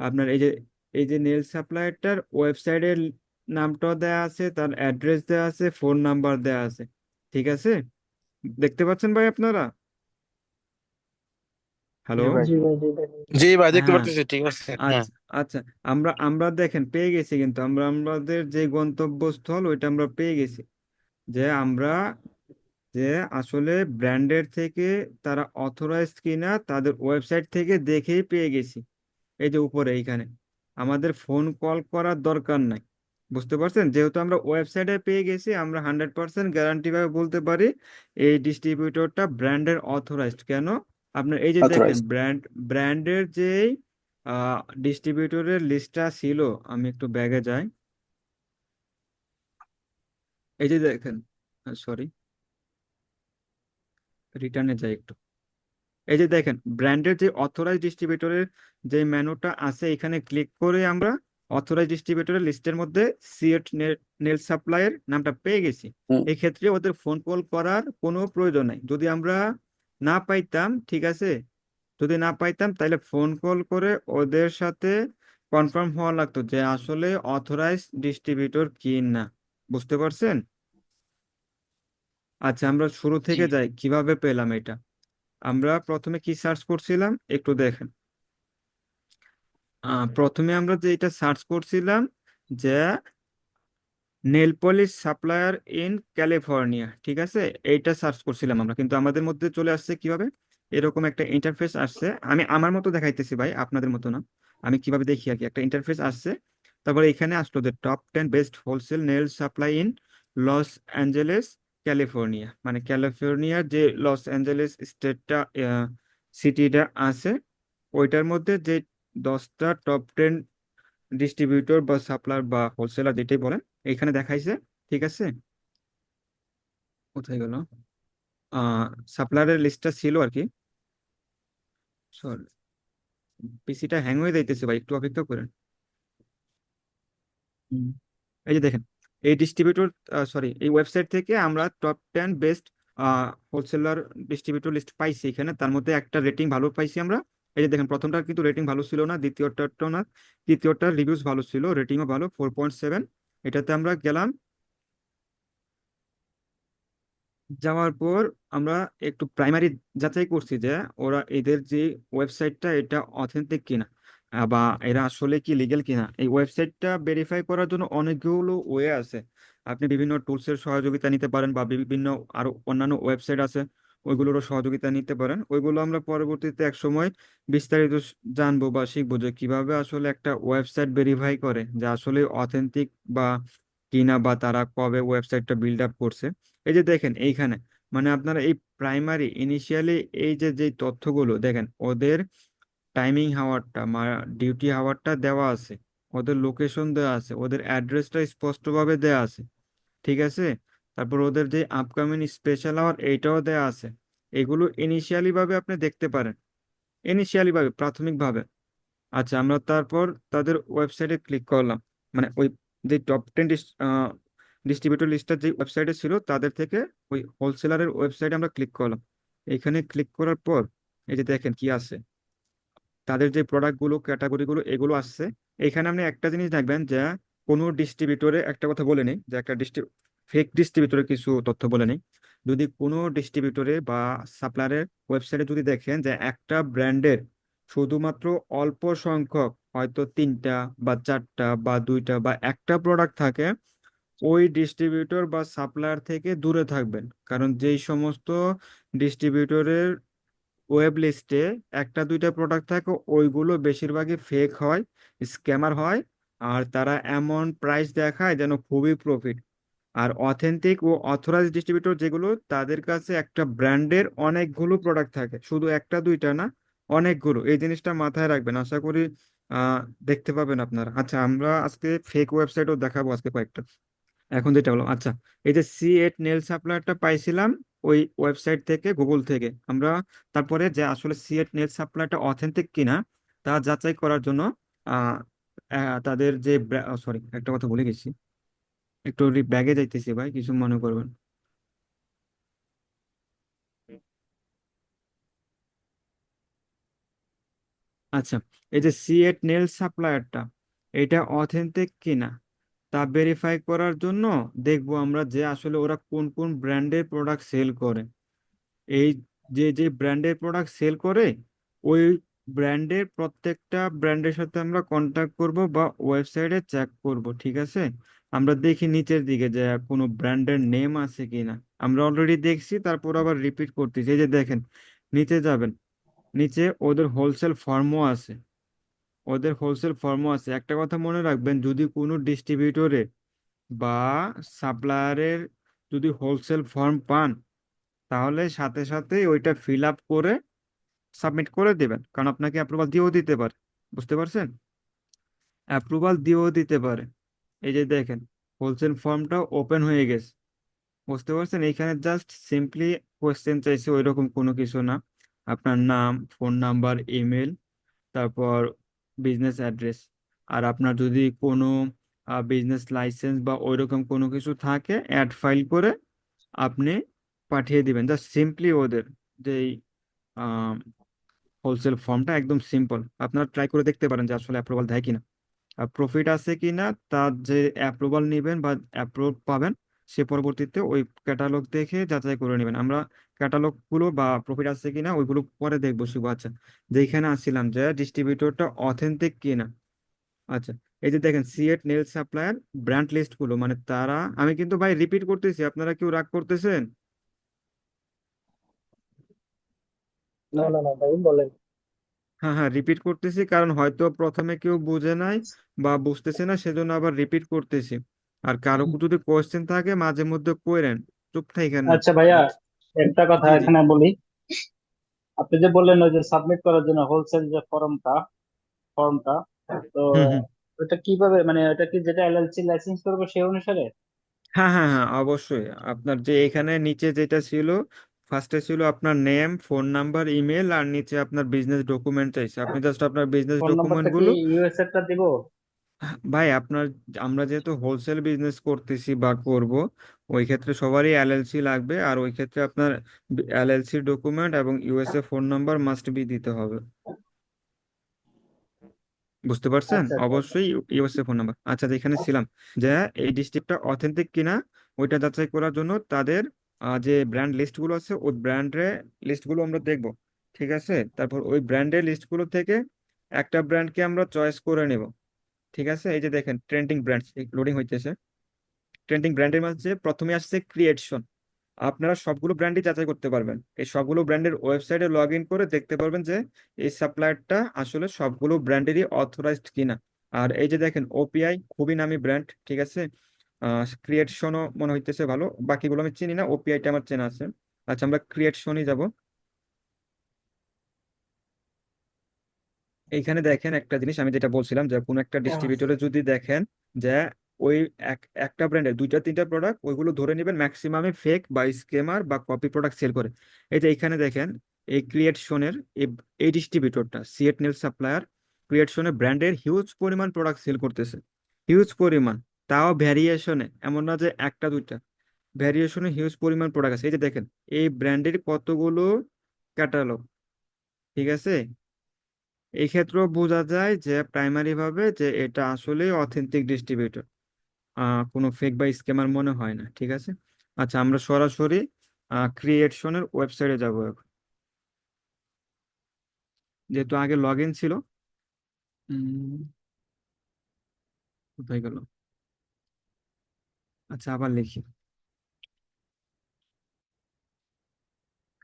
আপনার এই যে নেল সাপ্লাইটার ওয়েবসাইটের নামটাও দেওয়া আছে, তার অ্যাড্রেস দেওয়া আছে, ফোন নাম্বার দেওয়া আছে, ঠিক আছে। দেখতে পাচ্ছেন ভাই আপনারা? হ্যালো? জি ভাই। জি ভাই, জি দেখেন। জি ভাই, দেখতে হ্যাঁ, পারতেছি, ঠিক আছে, হ্যাঁ। আচ্ছা আচ্ছা। আমরা দেখেন পেয়ে গেছি, কিন্তু আমরা আমাদের যে গন্তব্যস্থল ওইটা আমরা পেয়ে গেছি। যে আমরা যে আসলে ব্র্যান্ডের থেকে তারা অথরাইজড কিনা তাদের ওয়েবসাইট থেকে দেখেই পেয়ে গেছি। এই যে উপরে এইখানে আমাদের ফোন কল করার দরকার নাই। বুঝতে পারছেন? যেহেতু আমরা ওয়েবসাইটে পেয়ে গেছি, আমরা 100% গ্যারান্টি ভাবে বলতে পারি এই ডিস্ট্রিবিউটরটা ব্র্যান্ডের অথরাইজড। কেন? আপনার এই যে দেখেন অথরাইজড। ব্র্যান্ডের যেই ডিস্ট্রিবিউটরের লিস্টটা ছিল, আমি একটু ব্যাগে যাই, এই যে দেখেন, সরি রিটার্নে যাই একটু। এই যে দেখেন ব্র্যান্ডের যে অথরাইজ ডিস্ট্রিবিউটরের যে মেনুটা আছে, এখানে ক্লিক করে আমরা অথরাইজ ডিস্ট্রিবিউটরের লিস্টের মধ্যে সিএট নেল সাপ্লাইয়ের নামটা পেয়ে গেছি। হুম। এই ক্ষেত্রে ওদের ফোন কল করার কোনো প্রয়োজন নাই। যদি আমরা না পাইতাম, ঠিক আছে, যদি না পাইতাম তাহলে ফোন কল করে ওদের সাথে কনফার্ম হওয়া লাগতো যে আসলে অথরাইজ ডিস্ট্রিবিউটর কি না। বুঝতে পারছেন? আচ্ছা, আমরা শুরু জি। থেকে যাই কিভাবে পেলাম এটা। আমরা প্রথমে কি সার্চ করছিলাম একটু দেখেন। প্রথমে আমরা যে এটা সার্চ করছিলাম যে nail polish supplier in California, ঠিক আছে, এইটা সার্চ করছিলাম আমরা, কিন্তু আমাদের মধ্যে চলে আসছে কিভাবে, এরকম একটা ইন্টারফেস আসছে। আমি আমার মতো দেখাইতেছি ভাই, আপনাদের মতো না। আমি কিভাবে দেখি আর কি, একটা ইন্টারফেস আসছে। তারপরে এখানে আসলো যে top 10 best wholesale nail supply in Los Angeles California, মানে ক্যালিফোর্নিয়ার যে লস অ্যাঞ্জেলেস স্টেটটা, সিটিটা আছে, ওইটার মধ্যে যে 10টা টপ 10 ডিস্ট্রিবিউটর বা সাপ্লায়ার বা হোলসেলার যেটাই বলেন, এইখানে দেখাইছে। ঠিক আছে, কোথায় গেল, সাপ্লায়ারের লিস্টটা ছিল আর কি। সরি, পিসিটা হ্যাং হয়ে যাইতেছে ভাই, একটু অপেক্ষা করেন। হুম। এই যে দেখেন, এই ডিস্ট্রিবিউটর, সরি, এই ওয়েবসাইট থেকে আমরা top 10 best wholesaler distributor list পাইছি এখানে। তার মধ্যে একটা রেটিং ভালো পাইছি আমরা। এই যে দেখেন, প্রথমটা কিন্তু রেটিং ভালো ছিল না, দ্বিতীয়টা না, তৃতীয়টার রিভিউজ ভালো ছিল, রেটিংও ভালো, 4.7। এটাতে আমরা গেলাম। যাওয়ার পর আমরা একটু প্রাইমারি যাচাই করছি যে ওরা এদের যে ওয়েবসাইটটা এটা অথেন্টিক কিনা, বা এরা আসলে কি লিগেল কিনা। এই ওয়েবসাইটটা ভেরিফাই করার জন্য অনেকগুলো ওয়ে আছে। আপনি বিভিন্ন টুলসের সহযোগিতা নিতে পারেন, বা বিভিন্ন আরো অন্যান্য ওয়েবসাইট আছে, ওইগুলোরও সহযোগিতা নিতে পারেন। ওইগুলো আমরা পরবর্তীতে এক সময় বিস্তারিত জানবো বা শিখবো যে কিভাবে আসলে একটা ওয়েবসাইট ভেরিফাই করে যে আসলে অথেন্টিক বা কিনা, বা তারা কবে ওয়েবসাইটটা বিল্ড আপ করছে। এই যে দেখেন এইখানে, মানে আপনারা এই প্রাইমারি ইনিশিয়ালি এই যে যে তথ্যগুলো দেখেন, ওদের টাইমিং হাওয়ারটা, ডিউটি হাওয়ারটা দেওয়া আছে, ওদের লোকেশন দেওয়া আছে, ওদের অ্যাড্রেসটা স্পষ্টভাবে দেওয়া আছে, ঠিক আছে। তারপর ওদের যে আপকামিং স্পেশাল আওয়ার এইটাও দেওয়া আছে। এগুলো ইনিশিয়ালি ভাবে আপনি দেখতে পারেন, ইনিশিয়ালি ভাবে, প্রাথমিক ভাবে। আচ্ছা, আমরা তারপর তাদের ওয়েবসাইটে ক্লিক করলাম, মানে ওই যে টপ 10 ডিস্ট্রিবিউটর লিস্টার যে ওয়েবসাইটে ছিল তাদের থেকে ওই হোলসেলারের ওয়েবসাইটে আমরা ক্লিক করলাম। এখানে ক্লিক করার পর এই যে দেখেন কি আছে, তাদের যে প্রোডাক্টগুলো, ক্যাটাগরিগুলো, এগুলো আসছে। এখানে আপনি একটা জিনিস দেখবেন যে কোনো ডিস্ট্রিবিউটরে, একটা কথা বলে নেই, যে একটা ফেক ডিস্ট্রিবিউটরে কিছু তথ্য বলে নেই। যদি কোনো ডিস্ট্রিবিউটরে বা সাপ্লায়ারের ওয়েবসাইটে যদি দেখেন যে একটা ব্র্যান্ডের শুধুমাত্র অল্প সংখ্যক, হয়তো 3টা বা 4টা বা 2টা বা একটা প্রোডাক্ট থাকে, ওই ডিস্ট্রিবিউটর বা সাপ্লায়ার থেকে দূরে থাকবেন। কারণ যেই সমস্ত ডিস্ট্রিবিউটরের ওয়েব লিস্টে একটা দুইটা প্রোডাক্ট থাকে, ওইগুলো বেশিরভাগই ফেক হয়, স্ক্যামার হয়, আর তারা এমন প্রাইস দেখায় যেন খুবই প্রফিট। আর অথেন্টিক ও অথরাইজ ডিস্ট্রিবিউটর যেগুলো, তাদের কাছে একটা ব্র্যান্ডের অনেকগুলো প্রোডাক্ট থাকে, শুধু একটা দুইটা না, অনেকগুলো। এই জিনিসটা মাথায় রাখবেন, আশা করি আহ দেখতে পাবেন আপনারা। আচ্ছা, আমরা আজকে ফেক ওয়েবসাইটও দেখাবো আজকে কয়েকটা। এখন যেটা হলো, আচ্ছা, এই যে C8 নেল সাপ্লায়ারটা পাইছিলাম ওই ওয়েবসাইট থেকে, গুগল থেকে আমরা। তারপরে যে আসলে C8 নেল সাপ্লায়ারটা অথেন্টিক কিনা তা যাচাই করার জন্য আহ তাদের যে, সরি, একটা কথা ভুলে গেছি, একটু ব্যাগে যাইতেছি ভাই, কিছু মনে করবেন। আচ্ছা, এই যে C8 নেল সাপ্লায়ারটা, এটা অথেন্টিক কিনা তা ভেরিফাই করার জন্য দেখবো আমরা যে আসলে ওরা কোন কোন ব্র্যান্ডের প্রোডাক্ট সেল করে। এই যে যে ব্র্যান্ডের প্রোডাক্ট সেল করে, ওই ব্র্যান্ডের প্রত্যেকটা ব্র্যান্ডের সাথে আমরা কন্ট্যাক্ট করব বা ওয়েবসাইটে চেক করব, ঠিক আছে। আমরা দেখি নিচের দিকে যে কোনো ব্র্যান্ডের নেম আছে কিনা। আমরা অলরেডি দেখছি, তারপর আবার রিপিট করতেছি। এই যে দেখেন, নিচে যাবেন, নিচে ওদের হোলসেল ফর্মও আছে, ওদের হোলসেল ফর্মও আছে। একটা কথা মনে রাখবেন, যদি কোনো ডিস্ট্রিবিউটরে বা সাপ্লায়ারের যদি হোলসেল ফর্ম পান, তাহলে সাথে সাথেই ওইটা ফিল আপ করে সাবমিট করে দেবেন, কারণ আপনাকে অ্যাপ্রুভাল দিয়েও দিতে পারে। বুঝতে পারছেন? অ্যাপ্রুভাল দিয়েও দিতে পারে। এই যে দেখেন, হোলসেল ফর্মটা ওপেন হয়ে গেছে। বুঝতে পারছেন? এইখানে জাস্ট সিম্পলি কোয়েশ্চেন চাইছে, ওইরকম কোনো কিছু না। আপনার নাম, ফোন নাম্বার, ইমেল, তারপর বিজনেস অ্যাড্রেস। আর আপনার যদি কোনো বিজনেস লাইসেন্স বা ওইরকম কোনো কিছু থাকে, অ্যাড ফাইল করে আপনি পাঠিয়ে দিবেন জাস্ট সিম্পলি ওদের যেই হোলসেল ফর্মটা একদম সিম্পল। আপনারা ট্রাই করে দেখতে পারেন যে আসলে অ্যাপ্রুভাল দেয় কিনা, আর প্রফিট আছে কিনা। তার যে অ্যাপ্রুভাল নেবেন বা অ্যাপ্রুভ পাবেন, সে পরবর্তীতে ওই ক্যাটালগ দেখে যাচাই করে নেবেন। আমরা ক্যাটালগ গুলো বা প্রফিট আছে কিনা ওইগুলো পরে দেখবো শুভ। আচ্ছা, যেখানে আসছিলাম যে ডিস্ট্রিবিউটরটা অথেন্টিক কিনা। আচ্ছা, এই যে দেখেন সিএট নেল সাপ্লায়ার ব্র্যান্ড লিস্ট গুলো, মানে তারা, আমি কিন্তু ভাই রিপিট করতেছি, আপনারা কেউ রাগ করতেছেন? না না না ভাই, বলেন। হ্যাঁ হ্যাঁ, রিপিট করতেছি কারণ হয়তো প্রথমে কেউ বুঝে নাই বা বুঝতেছে না, সেজন্য আবার রিপিট করতেছি। আর কারো যদি কোয়েশ্চেন থাকে মাঝে মধ্যে কইরেন, চুপ থাকেন না। আচ্ছা ভাইয়া, বুঝ- একটা কথা জি জি। এখানে বলি। আপনি যে বললেন ওই যে সাবমিট করার জন্য হোলসেল যে ফর্মটা, তো হুম হুম। ওটা কিভাবে, মানে ওটা কি যেটা এলএলসি লাইসেন্স করবে সেই অনুসারে? হ্যাঁ হ্যাঁ হ্যাঁ, অবশ্যই। আপনার যে এখানে নিচে যেটা ছিল, ফার্স্টে ছিল আপনার নেম, ফোন নাম্বার, ইমেল, আর নিচে আপনার বিজনেস ডকুমেন্ট চাইছে। আপনি জাস্ট আপনার বিজনেস ফোন ডকুমেন্ট নাম্বারটা কি গুলো, ইউএস এরটা দিব? ভাই আপনার, আমরা যেহেতু হোলসেল বিজনেস করতেছি বা করব, ওই ক্ষেত্রে সবারই এলএলসি লাগবে। আর ওই ক্ষেত্রে আপনার এলএলসি ডকুমেন্ট এবং USA phone number must be দিতে হবে। বুঝতে পারছেন? আচ্ছা আচ্ছা আচ্ছা। অবশ্যই ইউএসএ ফোন নাম্বার। আচ্ছা, যেখানে ছিলাম যে এই ডিস্ট্রিক্টটা অথেন্টিক কিনা ওইটা যাচাই করার জন্য তাদের যে ব্র্যান্ড লিস্টগুলো আছে, ওই ব্র্যান্ডের লিস্টগুলো আমরা দেখব। ঠিক আছে, তারপর ওই ব্র্যান্ডের লিস্টগুলো থেকে একটা ব্র্যান্ডকে আমরা চয়েস করে নেব। ঠিক আছে, এই যে দেখেন ট্রেন্ডিং ব্র্যান্ডস লোডিং হইতেছে। ট্রেন্ডিং ব্র্যান্ডের মাঝে প্রথমে আসছে ক্রিয়েশন। আপনারা সবগুলো ব্র্যান্ডই যাচাই করতে পারবেন, এই সবগুলো ব্র্যান্ডের ওয়েবসাইটে লগ ইন করে দেখতে পারবেন যে এই সাপ্লায়ারটা আসলে সবগুলো ব্র্যান্ডেরই অথরাইজড কিনা। আর এই যে দেখেন ওপিআই, খুবই নামি ব্র্যান্ড। ঠিক আছে, ক্রিয়েশনও মনে হইতেছে ভালো, বাকিগুলো আমি চিনি না, ওপিআইটা আমার চেনা আছে। আচ্ছা, আমরা ক্রিয়েশনই যাব। এইখানে দেখেন একটা জিনিস আমি যেটা বলছিলাম, যে কোনো একটা ডিস্ট্রিবিউটরে যদি দেখেন যে ওই একটা ব্র্যান্ডের দুইটা তিনটা প্রোডাক্ট, ওইগুলো ধরে নেবেন ম্যাক্সিমামে ফেক বা স্কেমার বা কপি প্রোডাক্ট সেল করে। এই যে এখানে দেখেন এই ক্রিয়েশনের এই এই ডিস্ট্রিবিউটরটা সিএট নেল সাপ্লায়ার ক্রিয়েশনের ব্র্যান্ডের হিউজ পরিমাণ প্রোডাক্ট সেল করতেছে, হিউজ পরিমাণ। তাও ভ্যারিয়েশনে, এমন না যে একটা দুইটা, ভ্যারিয়েশনে হিউজ পরিমাণ প্রোডাক্ট আছে। এই যে দেখেন এই ব্র্যান্ডের কতগুলো ক্যাটালগ। ঠিক আছে, এই ক্ষেত্রেও বোঝা যায় যে প্রাইমারি ভাবে যে এটা আসলে অথেন্টিক ডিস্ট্রিবিউটর, কোনো ফেক বা স্ক্যামার মনে হয় না। ঠিক আছে, আচ্ছা আমরা সরাসরি ক্রিয়েশনের ওয়েবসাইটে যাব এখন, যেহেতু আগে লগ ইন ছিল। উম, কোথায় গেল? আচ্ছা, আবার লিখি,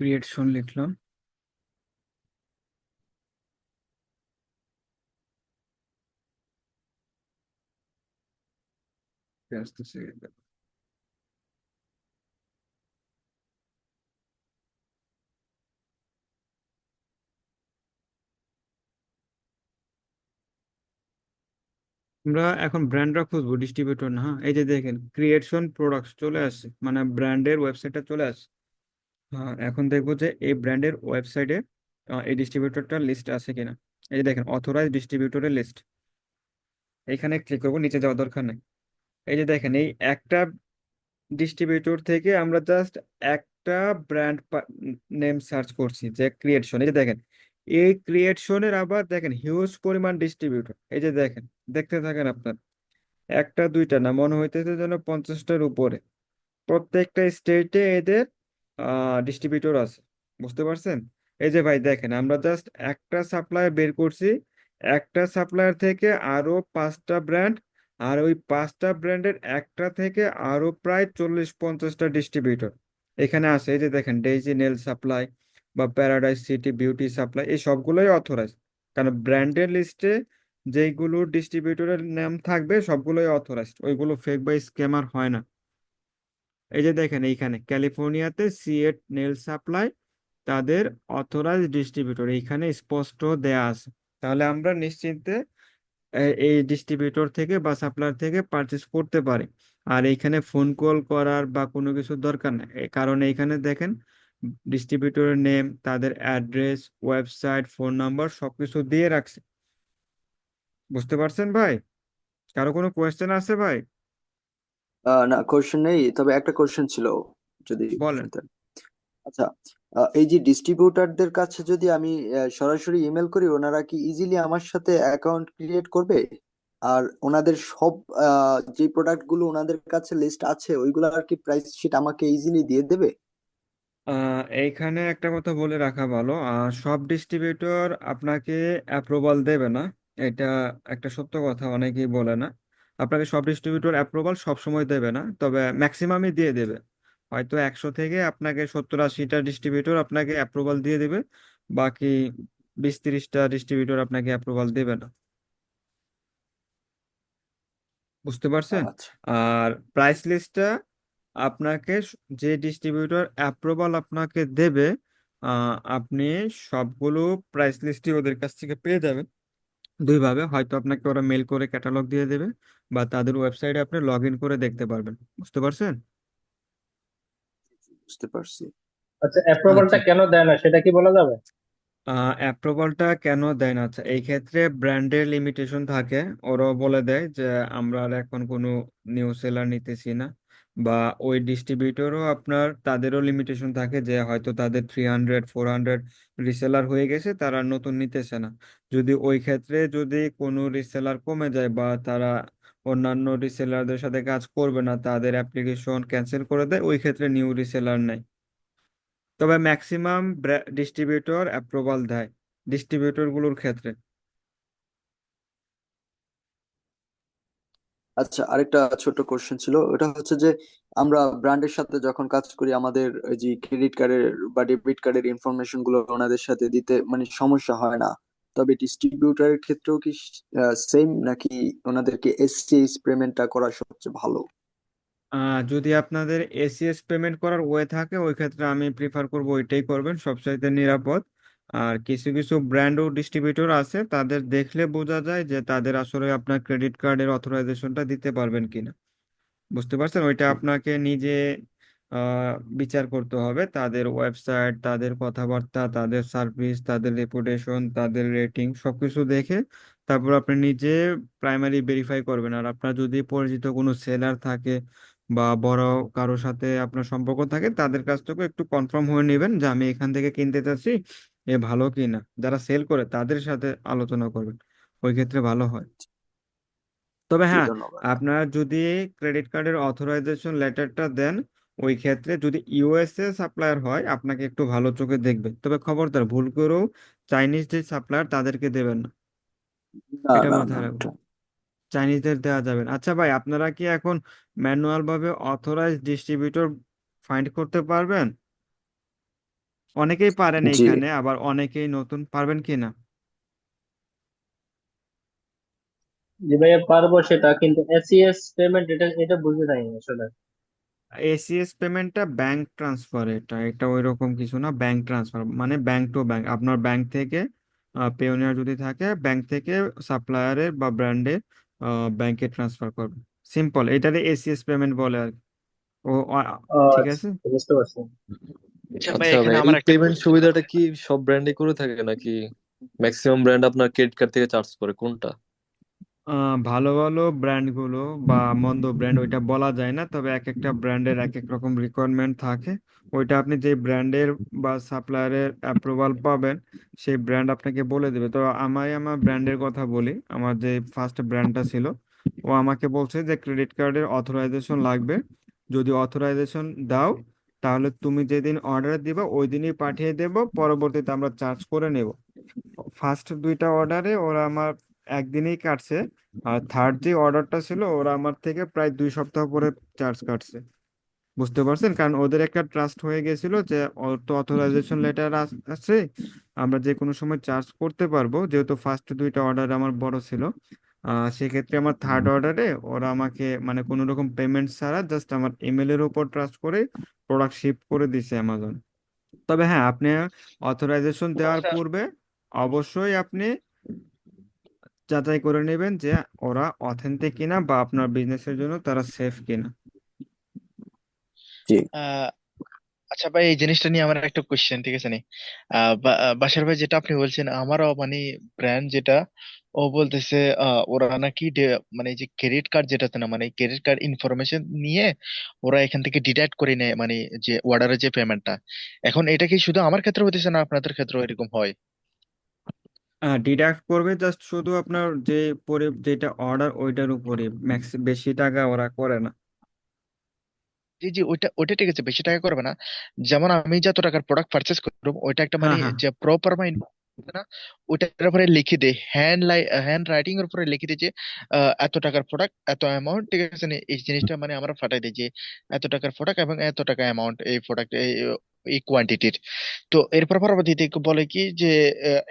ক্রিয়েশন লিখলাম। আসতেছে। আমরা এখন ব্র্যান্ডরা খুঁজবো, ডিস্ট্রিবিউটর না। হ্যাঁ, এই যে দেখেন ক্রিয়েশন প্রোডাক্টস চলে আসছে, মানে ব্র্যান্ডের ওয়েবসাইটটা চলে আসছে। হ্যাঁ, এখন দেখবো যে এই ব্র্যান্ডের ওয়েবসাইটে এই ডিস্ট্রিবিউটরটার লিস্ট আছে কিনা। এই যে দেখেন অথরাইজ ডিস্ট্রিবিউটরের লিস্ট, এখানে ক্লিক করবো, নিচে যাওয়ার দরকার নেই। এই যে দেখেন এই একটা ডিস্ট্রিবিউটর থেকে আমরা জাস্ট একটা ব্র্যান্ড নেম সার্চ করছি, যে ক্রিয়েশন। এই যে দেখেন এই ক্রিয়েশনের আবার দেখেন হিউজ পরিমাণ ডিস্ট্রিবিউটর। এই যে দেখেন, দেখতে থাকেন আপনার, একটা দুইটা না, মনে হইতেছে যেন 50টার উপরে। প্রত্যেকটা স্টেটে এদের ডিস্ট্রিবিউটর আছে। বুঝতে পারছেন? এই যে ভাই দেখেন, আমরা জাস্ট একটা সাপ্লায়ার বের করছি, একটা সাপ্লায়ার থেকে আরো 5টা ব্র্যান্ড, আর ওই 5টা ব্র্যান্ডের একটা থেকে আরো প্রায় 40-50টা ডিস্ট্রিবিউটর এখানে আছে। এই যে দেখেন ডেইজি নেল সাপ্লাই বা প্যারাডাইস সিটি বিউটি সাপ্লাই, এই সবগুলোই অথরাইজ। কারণ ব্র্যান্ডের লিস্টে যেইগুলো ডিস্ট্রিবিউটরের নাম থাকবে সবগুলোই অথরাইজড, ওইগুলো ফেক বা স্ক্যামার হয় না। এই যে দেখেন এইখানে ক্যালিফোর্নিয়াতে সিএট নেল সাপ্লাই তাদের অথরাইজ ডিস্ট্রিবিউটর এইখানে স্পষ্ট দেয়া আছে। তাহলে আমরা নিশ্চিন্তে এই ডিস্ট্রিবিউটর থেকে বা সাপ্লায়ার থেকে পারচেস করতে পারি। আর এইখানে ফোন কল করার বা কোনো কিছুর দরকার নেই, কারণ এইখানে দেখেন ডিস্ট্রিবিউটরের নেম, তাদের অ্যাড্রেস, ওয়েবসাইট, ফোন নাম্বার সবকিছু দিয়ে রাখছে। বুঝতে পারছেন ভাই? কারো কোনো কোয়েশ্চেন আছে ভাই? না, কোশ্চেন নেই, তবে একটা কোশ্চেন ছিল, যদি বলেন। শুনতেন। আচ্ছা, এই যে ডিস্ট্রিবিউটারদের কাছে যদি আমি সরাসরি ইমেল করি, ওনারা কি ইজিলি আমার সাথে অ্যাকাউন্ট ক্রিয়েট করবে? আর ওনাদের সব যে প্রোডাক্ট গুলো ওনাদের কাছে লিস্ট আছে, ওইগুলো আর কি প্রাইস শিট আমাকে ইজিলি দিয়ে দেবে? এইখানে একটা কথা বলে রাখা ভালো, সব ডিস্ট্রিবিউটর আপনাকে অ্যাপ্রুভাল দেবে না। এটা একটা সত্য কথা, অনেকেই বলে না। আপনাকে সব ডিস্ট্রিবিউটর অ্যাপ্রুভাল সবসময় দেবে না, তবে ম্যাক্সিমামই দিয়ে দেবে। হয়তো 100 থেকে আপনাকে 70-80টা ডিস্ট্রিবিউটর আপনাকে অ্যাপ্রুভাল দিয়ে দেবে, বাকি 20-30টা ডিস্ট্রিবিউটর আপনাকে অ্যাপ্রুভাল দেবে না। বুঝতে পারছেন? আচ্ছা। আর প্রাইস লিস্টটা আপনাকে যে ডিস্ট্রিবিউটর অ্যাপ্রুভাল আপনাকে দেবে, আপনি সবগুলো প্রাইস লিস্টই ওদের কাছ থেকে পেয়ে যাবেন দুইভাবে। হয়তো আপনাকে ওরা মেল করে ক্যাটালগ দিয়ে দেবে, বা তাদের ওয়েবসাইটে আপনি লগ ইন করে দেখতে পারবেন। বুঝতে পারছেন? বুঝতে পারছি। আচ্ছা, আচ্ছা, অ্যাপ্রুভালটা কেন দেয় না সেটা কি বলা যাবে? অ্যাপ্রুভালটা কেন দেয় না, আচ্ছা এই ক্ষেত্রে ব্র্যান্ডের লিমিটেশন থাকে। ওরাও বলে দেয় যে আমরা আর এখন কোনো নিউ সেলার নিতেছি না, বা ওই ডিস্ট্রিবিউটরও আপনার তাদেরও লিমিটেশন থাকে যে হয়তো তাদের 300-400 রিসেলার হয়ে গেছে, তারা আর নতুন নিতেছে না। যদি ওই ক্ষেত্রে যদি কোনো রিসেলার কমে যায়, বা তারা অন্যান্য রিসেলারদের সাথে কাজ করবে না, তাদের অ্যাপ্লিকেশন ক্যান্সেল করে দেয়, ওই ক্ষেত্রে নিউ রিসেলার নেয়। তবে ম্যাক্সিমাম ডিস্ট্রিবিউটর অ্যাপ্রুভাল দেয় ডিস্ট্রিবিউটর গুলোর ক্ষেত্রে। আচ্ছা, আরেকটা ছোট কোশ্চেন ছিল, ওটা হচ্ছে যে আমরা ব্র্যান্ডের সাথে যখন কাজ করি, আমাদের ওই যে ক্রেডিট কার্ডের বা ডেবিট কার্ডের ইনফরমেশন গুলো ওনাদের সাথে দিতে মানে সমস্যা হয় না। তবে ডিস্ট্রিবিউটারের ক্ষেত্রেও কি সেম, নাকি ওনাদেরকে এসসিএস পেমেন্টটা করা সবচেয়ে ভালো? যদি আপনাদের এসিএস পেমেন্ট করার ওয়ে থাকে, ওই ক্ষেত্রে আমি প্রিফার করব ওইটাই করবেন, সবচাইতে নিরাপদ। আর কিছু কিছু ব্র্যান্ড ও ডিস্ট্রিবিউটর আছে, তাদের দেখলে বোঝা যায় যে তাদের আসলে আপনার ক্রেডিট কার্ডের অথরাইজেশনটা দিতে পারবেন কিনা। বুঝতে পারছেন? ওইটা আপনাকে নিজে বিচার করতে হবে। তাদের ওয়েবসাইট, তাদের কথাবার্তা, তাদের সার্ভিস, তাদের রেপুটেশন, তাদের রেটিং সবকিছু দেখে তারপর আপনি নিজে প্রাইমারি ভেরিফাই করবেন। আর আপনার যদি পরিচিত কোনো সেলার থাকে, বা বড় কারোর সাথে আপনার সম্পর্ক থাকে, তাদের কাছ থেকে একটু কনফার্ম হয়ে নেবেন যে আমি এখান থেকে কিনতে চাচ্ছি, এ ভালো কিনা। যারা সেল করে তাদের সাথে আলোচনা করবেন, ওই ক্ষেত্রে ভালো হয়। তবে জি, হ্যাঁ, ধন্যবাদ। আপনারা যদি ক্রেডিট কার্ডের অথরাইজেশন লেটারটা দেন, ওই ক্ষেত্রে যদি ইউএসএ সাপ্লায়ার হয় আপনাকে একটু ভালো চোখে দেখবে। তবে খবরদার ভুল করেও চাইনিজ যে সাপ্লায়ার তাদেরকে দেবেন না, না, এটা না, না, মাথায় রাখবেন। চাইনিজদের দেওয়া যাবে না। আচ্ছা ভাই, আপনারা কি এখন ম্যানুয়াল ভাবে অথরাইজ ডিস্ট্রিবিউটর ফাইন্ড করতে পারবেন? অনেকেই পারেন জি। এইখানে, আবার অনেকেই নতুন, পারবেন কি না? যে ভাইয়া পারবো সেটা, কিন্তু এসিএস পেমেন্ট এটা এটা বুঝতে পারিনি আসলে। এসিএস পেমেন্টটা ব্যাংক ট্রান্সফার, এটা এটা ওই রকম কিছু না। ব্যাংক ট্রান্সফার মানে ব্যাংক টু ব্যাংক, আপনার ব্যাংক থেকে পেওনিয়ার যদি থাকে, ব্যাংক থেকে সাপ্লায়ারের বা ব্র্যান্ডের ব্যাংকে ট্রান্সফার করবে। সিম্পল, এটারে এসিএস পেমেন্ট বলে আর কি। ও ও ঠিক আচ্ছা, আছে। বুঝতে পারছি। আচ্ছা ভাই, আচ্ছা এখানে ভাই, এই আমার একটা পেমেন্ট কোয়েশ্চেন সুবিধাটা আছে। কি সব ব্র্যান্ডে করে থাকে নাকি ম্যাক্সিমাম ব্র্যান্ড আপনার ক্রেডিট কার্ড থেকে চার্জ করে, কোনটা? ভালো ভালো ব্র্যান্ডগুলো বা মন্দ ব্র্যান্ড ওইটা বলা যায় না, তবে এক একটা ব্র্যান্ডের এক এক রকম রিকোয়ারমেন্ট থাকে। ওইটা আপনি যে ব্র্যান্ডের বা সাপ্লায়ারের অ্যাপ্রুভাল পাবেন, সেই ব্র্যান্ড আপনাকে বলে দেবে। তো আমার ব্র্যান্ডের কথা বলি, আমার যে ফার্স্ট ব্র্যান্ডটা ছিল, ও আমাকে বলছে যে ক্রেডিট কার্ডের অথরাইজেশন লাগবে। যদি অথরাইজেশন দাও, তাহলে তুমি যেদিন অর্ডার দিবা ওই দিনই পাঠিয়ে দেব, পরবর্তীতে আমরা চার্জ করে নেব। ফার্স্ট দুইটা অর্ডারে ওরা আমার একদিনেই কাটছে, আর থার্ড যে অর্ডারটা ছিল ওরা আমার থেকে প্রায় 2 সপ্তাহ পরে চার্জ কাটছে। বুঝতে পারছেন? কারণ ওদের একটা ট্রাস্ট হয়ে গেছিল যে ওর তো অথরাইজেশন লেটার আছে, আমরা যে কোনো সময় চার্জ করতে পারবো, যেহেতু ফার্স্ট দুইটা অর্ডার আমার বড় ছিল। সেক্ষেত্রে আমার থার্ড অর্ডারে ওরা আমাকে মানে কোনো রকম পেমেন্ট ছাড়া জাস্ট আমার ইমেলের উপর ট্রাস্ট করে প্রোডাক্ট শিপ করে দিছে অ্যামাজন। তবে হ্যাঁ, আপনি অথরাইজেশন দেওয়ার আচ্ছা পূর্বে অবশ্যই আপনি যাচাই করে নেবেন যে ওরা অথেন্টিক কিনা, বা আপনার বিজনেসের জন্য তারা সেফ কিনা। জি। আহ আচ্ছা ভাই, এই জিনিসটা নিয়ে আমার একটা কোশ্চেন, ঠিক আছে নি? বাসার ভাই, যেটা আপনি বলছেন, আমারও মানে ব্র্যান্ড যেটা, ও বলতেছে ওরা নাকি মানে যে ক্রেডিট কার্ড যেটাতে না, মানে ক্রেডিট কার্ড ইনফরমেশন নিয়ে ওরা এখান থেকে ডিডাক্ট করে নেয়, মানে যে অর্ডারের যে পেমেন্টটা। এখন এটা কি শুধু আমার ক্ষেত্রে হতেছে, না আপনাদের ক্ষেত্রেও এরকম হয়? ডিডাক্ট করবে জাস্ট শুধু আপনার যে যেটা অর্ডার ওইটার উপরে, ম্যাক্স বেশি টাকা ওরা করে না। জি জি, ওইটা ওইটা ঠিক আছে, বেশি টাকা করবে না। যেমন আমি যত টাকার প্রোডাক্ট পারচেস করবো, ওইটা একটা হ্যাঁ মানে হ্যাঁ যে প্রপার মাইন্ড না, ওইটার উপরে লিখে দে, হ্যান্ড রাইটিং এর উপরে লিখে দিই যে এত টাকার প্রোডাক্ট, এত অ্যামাউন্ট, ঠিক আছে না? এই জিনিসটা মানে আমরা ফাটাই দিই যে এত টাকার প্রোডাক্ট এবং এত টাকা অ্যামাউন্ট এই প্রোডাক্ট এই কোয়ান্টিটির। তো এরপর পরবর্তীতে বলে কি যে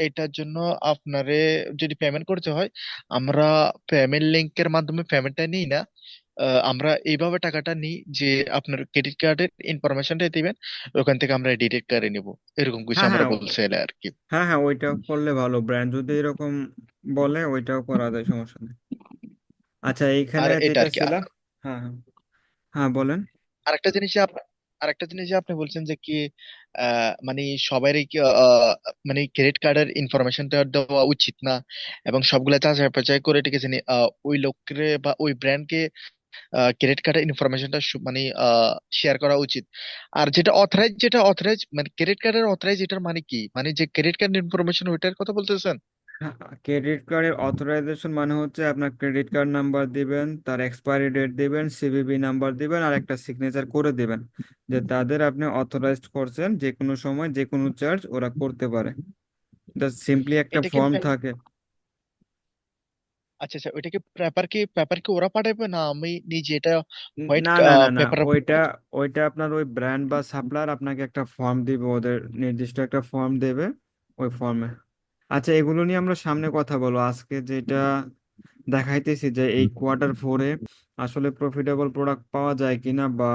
এটার জন্য আপনারে যদি পেমেন্ট করতে হয়, আমরা পেমেন্ট লিংকের মাধ্যমে পেমেন্টটা নিই না। আমরা এইভাবে টাকাটা নিই যে আপনার ক্রেডিট কার্ডের ইনফরমেশনটা দিবেন, ওখান থেকে আমরা ডিডক্ট করে নিব, এরকম কিছু হ্যাঁ আমরা হ্যাঁ বলছে আর কি। হ্যাঁ হ্যাঁ, ওইটাও করলে ভালো, ব্র্যান্ড যদি এরকম বলে ওইটাও করা যায়, সমস্যা নেই। আচ্ছা, এইখানে আর এটা যেটা আর কি। ছিল। হ্যাঁ হ্যাঁ হ্যাঁ, বলেন। আরেকটা জিনিস আরেকটা জিনিস যে আপনি বলছেন যে কি মানে সবারই কি মানে ক্রেডিট কার্ডের ইনফরমেশনটা দেওয়া উচিত না, এবং সবগুলা যাচাই বাছাই করে, ঠিক আছে নি, ওই লোককে বা ওই ব্র্যান্ডকে ক্রেডিট কার্ডের ইনফরমেশনটা মানে শেয়ার করা উচিত। আর যেটা অথরাইজ মানে ক্রেডিট কার্ডের অথরাইজ, এটার মানে কি, মানে যে ক্রেডিট কার্ড ইনফরমেশন ওইটার কথা বলতেছেন? ক্রেডিট কার্ডের অথরাইজেশন মানে হচ্ছে আপনার ক্রেডিট কার্ড নাম্বার দিবেন, তার এক্সপায়ারি ডেট দিবেন, সিভিভি নাম্বার দিবেন, আর একটা সিগনেচার করে দিবেন যে তাদের আপনি অথরাইজড করছেন, যে কোনো সময় যে কোনো চার্জ ওরা করতে পারে। জাস্ট সিম্পলি একটা এটা কি ফর্ম থাকে। আচ্ছা আচ্ছা, ওইটা কি পেপার কি ওরা পাঠাবে, না আমি নিজে এটা হোয়াইট না না না না, পেপার? ওইটা ওইটা আপনার ওই ব্র্যান্ড বা সাপ্লায়ার আপনাকে একটা ফর্ম দিবে, ওদের নির্দিষ্ট একটা ফর্ম দেবে, ওই ফর্মে। আচ্ছা, এগুলো নিয়ে আমরা সামনে কথা বলবো। আজকে যেটা দেখাইতেছি যে এই কোয়ার্টার 4-এ আসলে প্রফিটেবল প্রোডাক্ট পাওয়া যায় কিনা, বা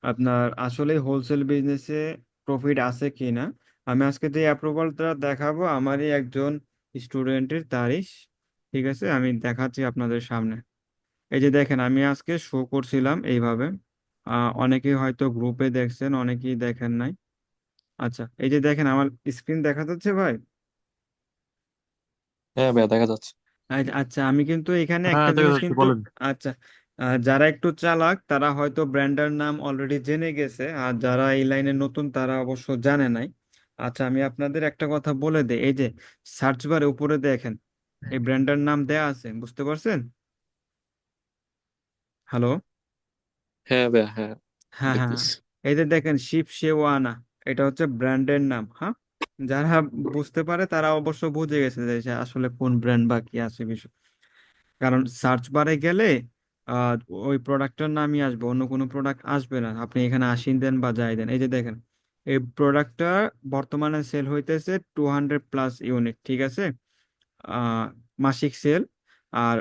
আপনার আসলে হোলসেল বিজনেসে প্রফিট আছে কিনা। আমি আজকে যে অ্যাপ্রুভালটা দেখাবো আমারই একজন স্টুডেন্টের তারিখ, ঠিক আছে, আমি দেখাচ্ছি আপনাদের সামনে। এই যে দেখেন, আমি আজকে শো করছিলাম এইভাবে। অনেকেই হয়তো গ্রুপে দেখছেন, অনেকেই দেখেন নাই। আচ্ছা, এই যে দেখেন, আমার স্ক্রিন দেখা যাচ্ছে ভাই? হ্যাঁ ভাইয়া, দেখা যাচ্ছে। আচ্ছা, আমি কিন্তু এখানে হ্যাঁ একটা দেখা জিনিস যাচ্ছে, কিন্তু, বলেন। আচ্ছা, যারা একটু চালাক তারা হয়তো ব্র্যান্ডের নাম অলরেডি জেনে গেছে, আর যারা এই লাইনে নতুন তারা অবশ্য জানে নাই। আচ্ছা, আমি আপনাদের একটা কথা বলে দেই, এই যে সার্চ বারে উপরে দেখেন, এই ব্র্যান্ডের নাম দেয়া আছে, বুঝতে পারছেন? হ্যালো? হ্যাঁ ভাইয়া, হ্যাঁ হ্যাঁ হ্যাঁ হ্যাঁ। দেখতেছি। এই যে দেখেন, শিপ শেওয়ানা, এটা হচ্ছে ব্র্যান্ডের নাম, হ্যাঁ। যারা বুঝতে পারে তারা অবশ্য বুঝে গেছে যে সে আসলে কোন ব্র্যান্ড বা কি আছে বিষয়। কারণ সার্চ বারে গেলে আহ, ওই প্রোডাক্টটার নামই আসবে, অন্য কোনো প্রোডাক্ট আসবে না। আপনি এখানে আসিন দেন বা যাই দেন, এই যে দেখেন, এই প্রোডাক্টটা বর্তমানে সেল হইতেছে 200+ ইউনিট, ঠিক আছে, আহ মাসিক সেল। আর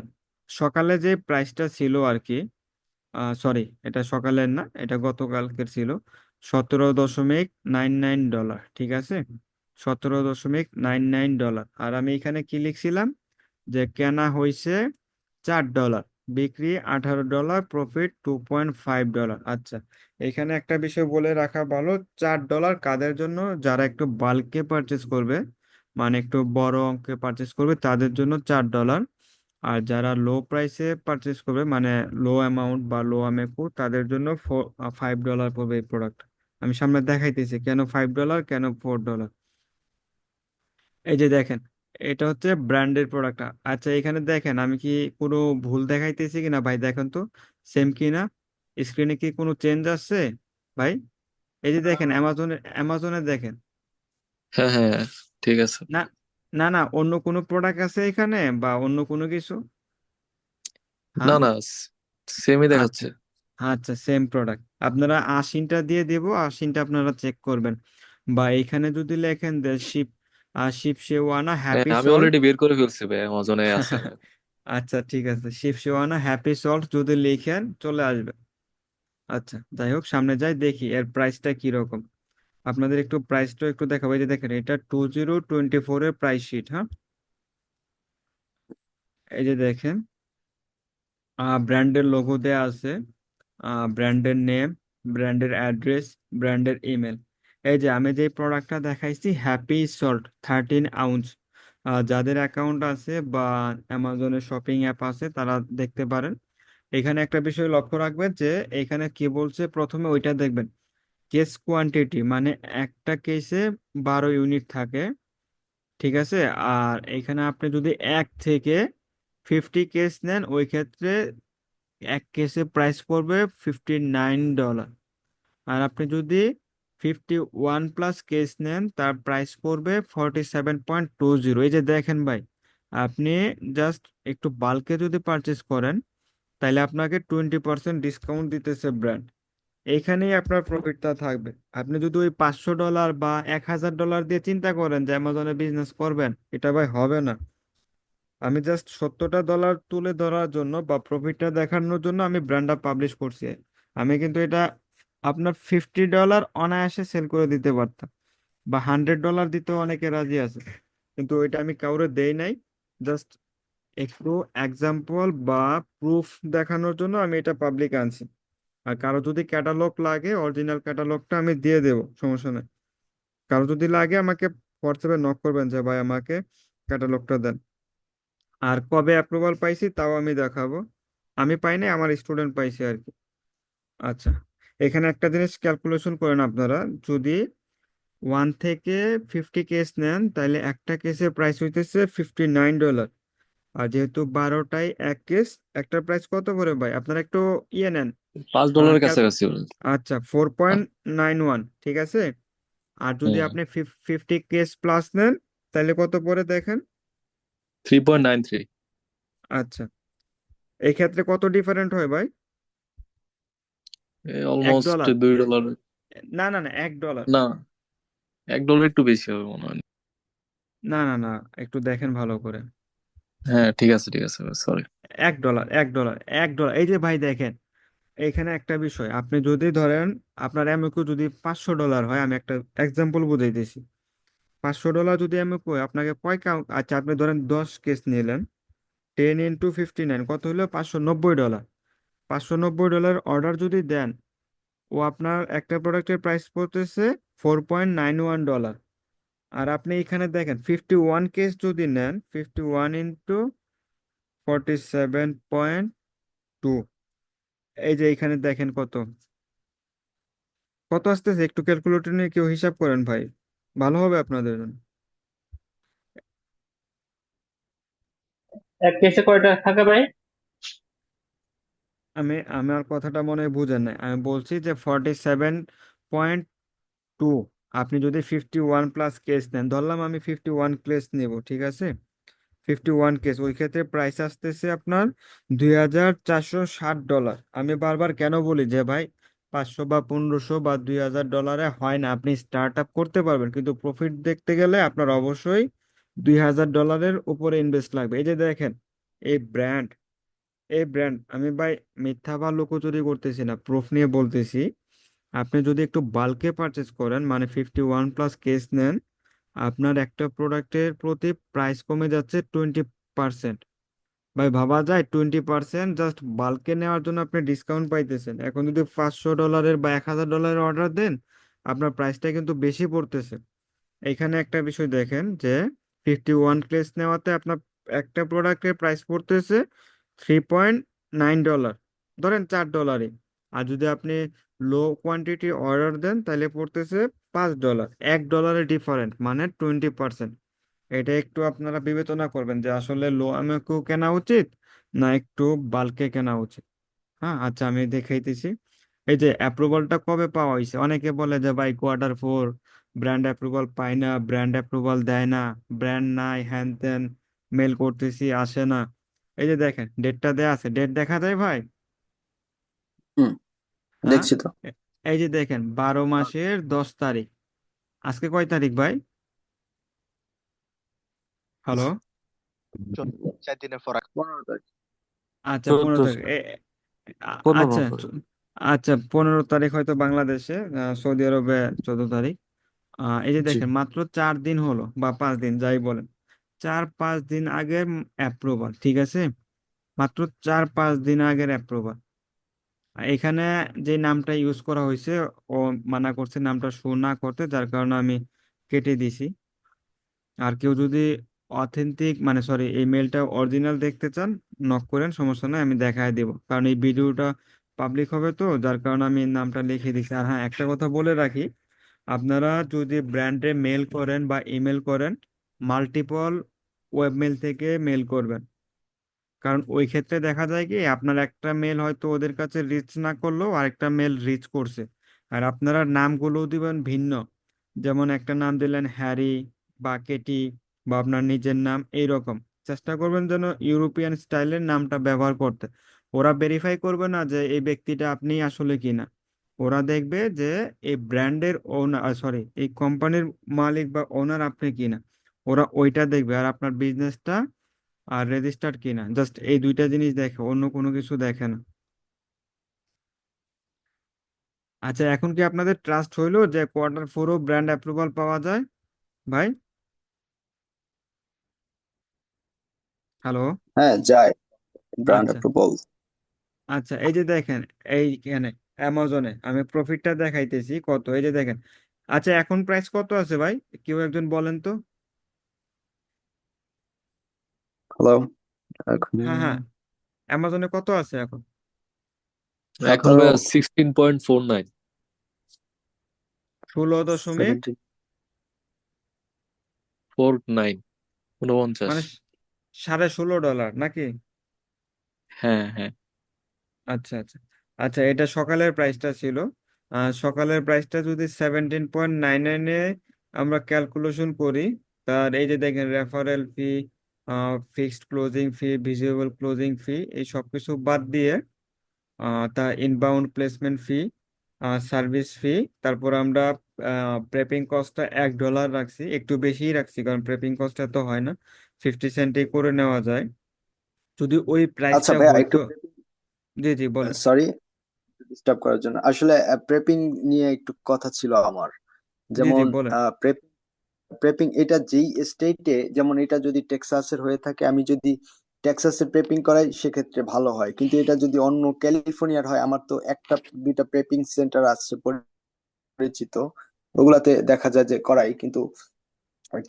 সকালে যে প্রাইসটা ছিল আর কি, সরি, এটা সকালের না, এটা গতকালকের ছিল, $17.99, ঠিক আছে, $17.99। আর আমি এখানে কি লিখছিলাম, যে কেনা হয়েছে $4, বিক্রি $18, প্রফিট $2.5। আচ্ছা, এখানে একটা বিষয় বলে রাখা ভালো, $4 কাদের জন্য? যারা একটু বাল্কে পারচেস করবে, মানে একটু বড় অঙ্কে পারচেস করবে তাদের জন্য $4। আর যারা লো প্রাইসে পারচেস করবে, মানে লো অ্যামাউন্ট বা লো আমেকু, তাদের জন্য $5 পড়বে এই প্রোডাক্ট। আমি সামনে দেখাইতেছি কেন $5, কেন $4। এই যে দেখেন, এটা হচ্ছে ব্র্যান্ডের প্রোডাক্ট। আচ্ছা, এখানে দেখেন আমি কি কোনো ভুল দেখাইতেছি কিনা ভাই, দেখেন তো সেম কিনা, স্ক্রিনে কি কোনো চেঞ্জ আসছে ভাই? এই যে দেখেন, অ্যামাজনে দেখেন। হ্যাঁ হ্যাঁ, ঠিক আছে। না না না, অন্য কোনো প্রোডাক্ট আছে এখানে বা অন্য কোনো কিছু? না হ্যাঁ। না, সেমই আচ্ছা দেখাচ্ছে। আচ্ছা, সেম প্রোডাক্ট। আপনারা আশিনটা দিয়ে দেবো, আশিনটা আপনারা চেক করবেন। বা এখানে যদি লেখেন যে শিপ, শিপ শেওয়ানা হ্যাঁ, হ্যাপি আমি সল্ট। অলরেডি বের করে ফেলছি ভাই, অ্যামাজনে আছে। আচ্ছা ঠিক আছে, শিপ শেওয়ানা হ্যাপি সল্ট যদি লিখেন চলে আসবে। আচ্ছা, যাই হোক, সামনে যাই দেখি এর প্রাইসটা কি রকম। আপনাদের একটু প্রাইসটা একটু দেখাবো। এই যে দেখেন, এটা 2024 এর প্রাইস শিট, হ্যাঁ। এই যে দেখেন, ব্র্যান্ডের লোগো দেয়া আছে, ব্র্যান্ডের নেম, ব্র্যান্ডের অ্যাড্রেস, ব্র্যান্ডের ইমেল। এই যে আমি যে প্রোডাক্টটা দেখাইছি, হ্যাপি সল্ট 13 আউন্স, যাদের অ্যাকাউন্ট আছে বা অ্যামাজনের শপিং অ্যাপ আছে তারা দেখতে পারেন। এখানে একটা বিষয় লক্ষ্য রাখবেন যে এখানে কি বলছে, প্রথমে ওইটা দেখবেন, কেস কোয়ান্টিটি, মানে একটা কেসে 12 ইউনিট থাকে, ঠিক আছে। আর এখানে আপনি যদি 1 থেকে 50 কেস নেন, ওই ক্ষেত্রে এক কেসে প্রাইস পড়বে $59। আর আপনি যদি 51 প্লাস কেস নেন, তার প্রাইস পড়বে 47.20। এই যে দেখেন ভাই, আপনি জাস্ট একটু বাল্কে যদি পারচেস করেন, তাহলে আপনাকে 20% ডিসকাউন্ট দিতেছে ব্র্যান্ড। এইখানেই আপনার প্রফিটটা থাকবে। আপনি যদি ওই $500 বা $1000 দিয়ে চিন্তা করেন যে অ্যামাজনে বিজনেস করবেন, এটা ভাই হবে না। আমি জাস্ট $70 তুলে ধরার জন্য বা প্রফিটটা দেখানোর জন্য আমি ব্র্যান্ডটা পাবলিশ করছি। আমি কিন্তু এটা আপনার $50 অনায়াসে সেল করে দিতে পারতাম, বা $100 দিতেও অনেকে রাজি আছে, কিন্তু ওইটা আমি কাউরে দেই নাই। জাস্ট একটু এক্সাম্পল বা প্রুফ দেখানোর জন্য আমি এটা পাবলিক আনছি। আর কারো যদি ক্যাটালগ লাগে, অরিজিনাল ক্যাটালগটা আমি দিয়ে দেবো, সমস্যা নেই। কারো যদি লাগে আমাকে হোয়াটসঅ্যাপে নক করবেন যে ভাই আমাকে ক্যাটালগটা দেন। আর কবে অ্যাপ্রুভাল পাইছি তাও আমি দেখাবো। আমি পাইনি, আমার স্টুডেন্ট পাইছে আর কি। আচ্ছা, এখানে একটা জিনিস ক্যালকুলেশন করেন আপনারা, যদি 1 থেকে 50 কেস নেন, তাহলে একটা কেসের প্রাইস হইতেছে $59। আর যেহেতু 12টায় এক কেস, একটা প্রাইস কত করে ভাই, আপনারা একটু ইয়ে নেন। $5 ক্যাল কাছাকাছি হবে। আচ্ছা, 4.91, ঠিক আছে। আর যদি হুম। আপনি 50 কেস প্লাস নেন, তাহলে কত পরে দেখেন। 3.93। আচ্ছা, এই ক্ষেত্রে কত ডিফারেন্ট হয় ভাই? এক অলমোস্ট ডলার $2। না না না, $1। না, $1 একটু বেশি হবে মনে হয়। না না না, একটু দেখেন ভালো করে। হ্যাঁ, ঠিক আছে, সরি। $1, $1, $1। এই যে ভাই দেখেন, এখানে একটা বিষয়, আপনি যদি ধরেন আপনার এমএকউ যদি $500 হয়, আমি একটা এক্সাম্পল বুঝাইতেছি। $500 যদি এমএকউ হয়, আপনাকে কয় কাউন্ট, আচ্ছা আপনি ধরেন 10 কেস নিলেন, 10 × 59 কত হলো, $590। $590 অর্ডার যদি দেন, ও আপনার একটা প্রোডাক্টের প্রাইস পড়তেছে $4.91। আর আপনি এখানে দেখেন 51 কেস যদি নেন, 51 × 47.2, এই যে এখানে দেখেন কত কত আসতেছে। একটু ক্যালকুলেটর নিয়ে কেউ হিসাব করেন ভাই, ভালো হবে আপনাদের জন্য। এক কেসে কয়টা থাকে ভাই? আমার কথাটা মনে হয় বুঝেন নাই, আমি বলছি যে 47.2। আপনি যদি 51 প্লাস কেস নেন, ধরলাম আমি 51 কেস নেব, ঠিক আছে। 51 কেস, ওই ক্ষেত্রে প্রাইস আসতেছে আপনার $2460। আমি বারবার কেন বলি যে ভাই, 500 বা 1500 বা $2000 হয় না। আপনি স্টার্ট আপ করতে পারবেন, কিন্তু প্রফিট দেখতে গেলে আপনার অবশ্যই $2000 উপরে ইনভেস্ট লাগবে। এই যে দেখেন, এই ব্র্যান্ড এই ব্র্যান্ড আমি ভাই মিথ্যা বা লুকোচুরি করতেছি না, প্রুফ নিয়ে বলতেছি। আপনি যদি একটু বাল্কে পারচেস করেন, মানে 51 প্লাস কেস নেন, আপনার একটা প্রোডাক্টের প্রতি প্রাইস কমে যাচ্ছে 20%। ভাই ভাবা যায়, 20% জাস্ট বাল্কে নেওয়ার জন্য আপনি ডিসকাউন্ট পাইতেছেন। এখন যদি $500 বা $1000 অর্ডার দেন, আপনার প্রাইসটা কিন্তু বেশি পড়তেছে। এখানে একটা বিষয় দেখেন যে 51 কেস নেওয়াতে আপনার একটা প্রোডাক্টের প্রাইস পড়তেছে $3.9, ধরেন $4। আর যদি আপনি লো কোয়ান্টিটি অর্ডার দেন, তাহলে পড়তেছে $5। $1 ডিফারেন্ট, মানে 20%। এটা একটু আপনারা বিবেচনা করবেন যে আসলে লো আমেও কেনা উচিত না একটু বাল্কে কেনা উচিত। হ্যাঁ, আচ্ছা আমি দেখাইতেছি। এই যে অ্যাপ্রুভালটা কবে পাওয়া হয়েছে, অনেকে বলে যে ভাই Q4 ব্র্যান্ড অ্যাপ্রুভাল পাই না, ব্র্যান্ড অ্যাপ্রুভাল দেয় না, ব্র্যান্ড নাই, হ্যান ত্যান, মেল করতেছি আসে না। এই যে দেখেন ডেটটা দেয়া আছে, ডেট দেখা যায় ভাই। হুম, হ্যাঁ, দেখছি তো। এ- এই যে দেখেন 12 মাসের 10 তারিখ। আজকে কয় তারিখ ভাই? হ্যালো। 4 দিনের ফারাক। 15 তারিখ। আচ্ছা, 15 তারিখ 14। আচ্ছা 15 হবে। আচ্ছা, 15 তারিখ হয়তো বাংলাদেশে, সৌদি আরবে 14 তারিখ। এই যে জি। দেখেন মাত্র 4 দিন হলো বা 5 দিন যাই বলেন, 4-5 দিন আগের অ্যাপ্রুভাল, ঠিক আছে। মাত্র 4-5 দিন আগের অ্যাপ্রুভাল। এখানে যে নামটা ইউজ করা হয়েছে, ও মানা করছে নামটা শো না করতে, যার কারণে আমি কেটে দিছি। আর কেউ যদি অথেন্টিক মানে সরি এই মেলটা অরিজিনাল দেখতে চান, নক করেন, সমস্যা নাই, আমি দেখায় দেব। কারণ এই ভিডিওটা পাবলিক হবে তো, যার কারণে আমি নামটা লিখে দিচ্ছি। আর হ্যাঁ, একটা কথা বলে রাখি, আপনারা যদি ব্র্যান্ডে মেল করেন বা ইমেল করেন, মাল্টিপল ওয়েবমেল থেকে মেল করবেন। কারণ ওই ক্ষেত্রে দেখা যায় কি, আপনার একটা মেল হয়তো ওদের কাছে রিচ না করলেও আরেকটা মেল রিচ করছে। আর আপনারা নামগুলোও দিবেন ভিন্ন। যেমন একটা নাম দিলেন হ্যারি বা কেটি, বা আপনার নিজের নাম এইরকম। চেষ্টা করবেন যেন ইউরোপিয়ান স্টাইলের নামটা ব্যবহার করতে। ওরা ভেরিফাই করবে না যে এই ব্যক্তিটা আপনি আসলে কিনা। ওরা দেখবে যে এই ব্র্যান্ডের ওনার, সরি এই কোম্পানির মালিক বা ওনার আপনি কিনা। ওরা ওইটা দেখবে, আর আপনার বিজনেসটা আর রেজিস্টার্ড কিনা, জাস্ট এই দুইটা জিনিস দেখে, অন্য কোনো কিছু দেখে না। আচ্ছা, এখন কি আপনাদের ট্রাস্ট হইলো যে Q4ও ব্র্যান্ড অ্যাপ্রুভাল পাওয়া যায় ভাই? হ্যালো। হ্যাঁ, যায় ব্র্যান্ড আচ্ছা অ্যাপ্রুভাল। আচ্ছা, এই যে দেখেন, এইখানে অ্যামাজনে আমি প্রফিটটা দেখাইতেছি কত, এই যে দেখেন। আচ্ছা, এখন প্রাইস কত আছে ভাই? কেউ একজন বলেন তো। হ্যালো, এখন হ্যাঁ হ্যাঁ, অ্যামাজনে কত আছে এখন? এখন 17, ভাইয়া 16.49, 16.49, 17। 49, 49। মানে $16.5 নাকি? হ্যাঁ হ্যাঁ। আচ্ছা আচ্ছা। আচ্ছা, এটা সকালের প্রাইসটা ছিল। সকালের প্রাইসটা যদি 17.99-এ আমরা ক্যালকুলেশন করি, তার এই যে দেখেন রেফারেল ফি, ফিক্সড ক্লোজিং ফি, ভিজিবল ক্লোজিং ফি, এই সব কিছু বাদ দিয়ে, তা ইনবাউন্ড প্লেসমেন্ট ফি, সার্ভিস ফি, তারপর আমরা প্রেপিং কস্টটা $1 রাখছি, একটু বেশিই রাখছি কারণ প্রেপিং কস্টটা তো হয় না, 50 সেন্টে করে নেওয়া যায়। যদি ওই আচ্ছা প্রাইসটা ভাইয়া, একটু হইতো। জি জি বলেন। সরি ডিস্টার্ব করার জন্য। আসলে প্রেপিং নিয়ে একটু কথা ছিল আমার। জি জি যেমন বলেন। প্রেপিং এটা যেই স্টেটে, যেমন এটা যদি টেক্সাসের হয়ে থাকে, আমি যদি টেক্সাসের প্রেপিং করাই সেক্ষেত্রে ভালো হয়। কিন্তু এটা যদি অন্য ক্যালিফোর্নিয়ার হয়, আমার তো একটা দুইটা প্রেপিং সেন্টার আছে পরিচিত, ওগুলাতে দেখা যায় যে করাই। কিন্তু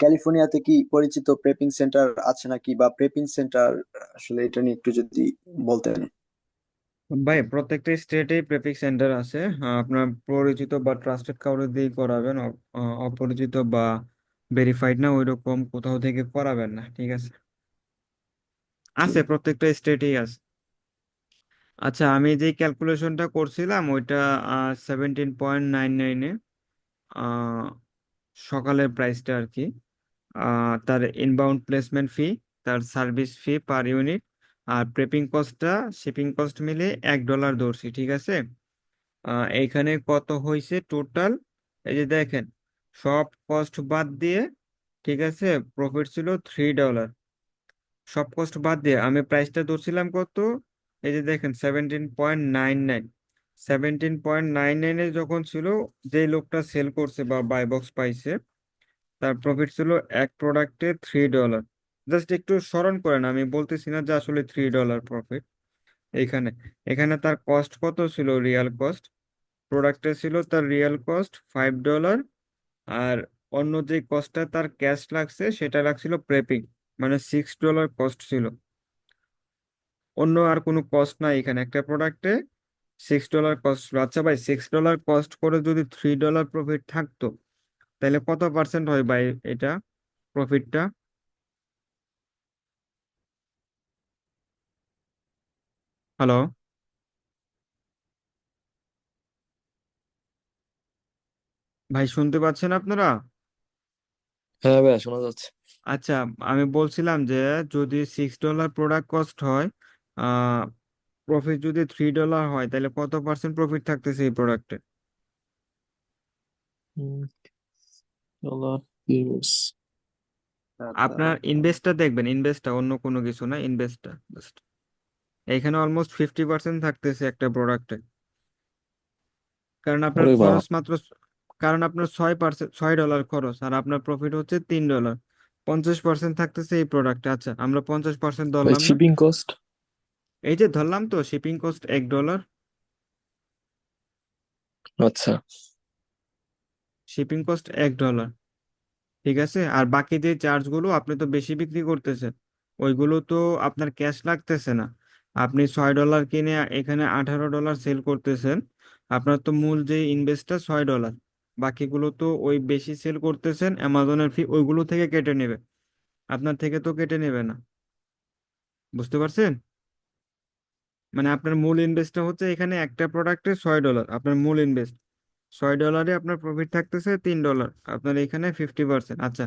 ক্যালিফোর্নিয়াতে কি পরিচিত প্রেপিং সেন্টার আছে নাকি, বা প্রেপিং সেন্টার আসলে এটা নিয়ে একটু যদি বলতেন। ভাই, প্রত্যেকটা স্টেটেই প্রেফিক্স সেন্টার আছে। আপনার পরিচিত বা ট্রাস্টেড কাউরে দিয়ে করাবেন, অপরিচিত বা ভেরিফাইড না ওইরকম কোথাও থেকে করাবেন না, ঠিক আছে? আছে, প্রত্যেকটা স্টেটেই আছে। আচ্ছা, আমি যে ক্যালকুলেশনটা করছিলাম ওইটা 17.99-এ, সকালের প্রাইসটা আর কি। তার ইনবাউন্ড প্লেসমেন্ট ফি, তার সার্ভিস ফি পার ইউনিট, আর প্রেপিং কস্টটা, শিপিং কস্ট মিলে $1 ধরছি, ঠিক আছে? এইখানে কত হয়েছে টোটাল, এই যে দেখেন, সব কস্ট বাদ দিয়ে, ঠিক আছে, প্রফিট ছিল $3। সব কস্ট বাদ দিয়ে আমি প্রাইসটা ধরছিলাম কত, এই যে দেখেন 17.99। 17.99-এ যখন ছিল, যে লোকটা সেল করছে বা বাই বক্স পাইছে, তার প্রফিট ছিল এক প্রোডাক্টে $3। জাস্ট একটু স্মরণ করেন, আমি বলতেছি না যে আসলে $3 প্রফিট। এইখানে এখানে তার কস্ট কত ছিল, রিয়াল কস্ট প্রোডাক্টে ছিল, তার রিয়েল কস্ট $5। আর অন্য যে কস্টটা তার ক্যাশ লাগছে সেটা লাগছিল প্রেপিং, মানে $6 কস্ট ছিল। অন্য আর কোনো কস্ট নাই এখানে, একটা প্রোডাক্টে $6 কস্ট ছিল। আচ্ছা ভাই, $6 কস্ট করে যদি $3 প্রফিট থাকতো, তাহলে কত পার্সেন্ট হয় ভাই এটা, প্রফিটটা? হ্যালো ভাই, শুনতে পাচ্ছেন আপনারা? হ্যাঁ ভাইয়া, শোনা যাচ্ছে। আচ্ছা, আমি বলছিলাম যে যদি $6 প্রোডাক্ট কস্ট হয়, আহ প্রফিট যদি $3 হয়, তাহলে কত পার্সেন্ট প্রফিট থাকতেছে এই প্রোডাক্টে? Dollar US. আপনার ইনভেস্টটা দেখবেন, ইনভেস্টটা, অন্য কোনো কিছু না, ইনভেস্টটা জাস্ট। এখানে অলমোস্ট 50% থাকতেছে একটা প্রোডাক্টে। কারণ আপনার ওরে বাবা। খরচ মাত্র, কারণ আপনার 6%, $6 খরচ, আর আপনার প্রফিট হচ্ছে $3। 50% থাকতেছে এই প্রোডাক্টে। আচ্ছা, আমরা 50% ভাই ধরলাম না? Shipping cost. এই যে ধরলাম তো, শিপিং কস্ট $1। আচ্ছা। Shipping cost $1। ঠিক আছে, আর বাকি যে চার্জগুলো আপনি তো বেশি বিক্রি করতেছেন, ওইগুলো তো আপনার ক্যাশ লাগতেছে না। আপনি $6 কিনে এখানে $18 সেল করতেছেন, আপনার তো মূল যে ইনভেস্টটা $6, বাকিগুলো তো ওই বেশি সেল করতেছেন, অ্যামাজনের ফি ওইগুলো থেকে কেটে নেবে, আপনার থেকে তো কেটে নেবে না। বুঝতে পারছেন? মানে আপনার মূল ইনভেস্টটা হচ্ছে এখানে একটা প্রোডাক্টে $6, আপনার মূল ইনভেস্ট $6, আপনার প্রফিট থাকতেছে $3, আপনার এখানে 50%। আচ্ছা,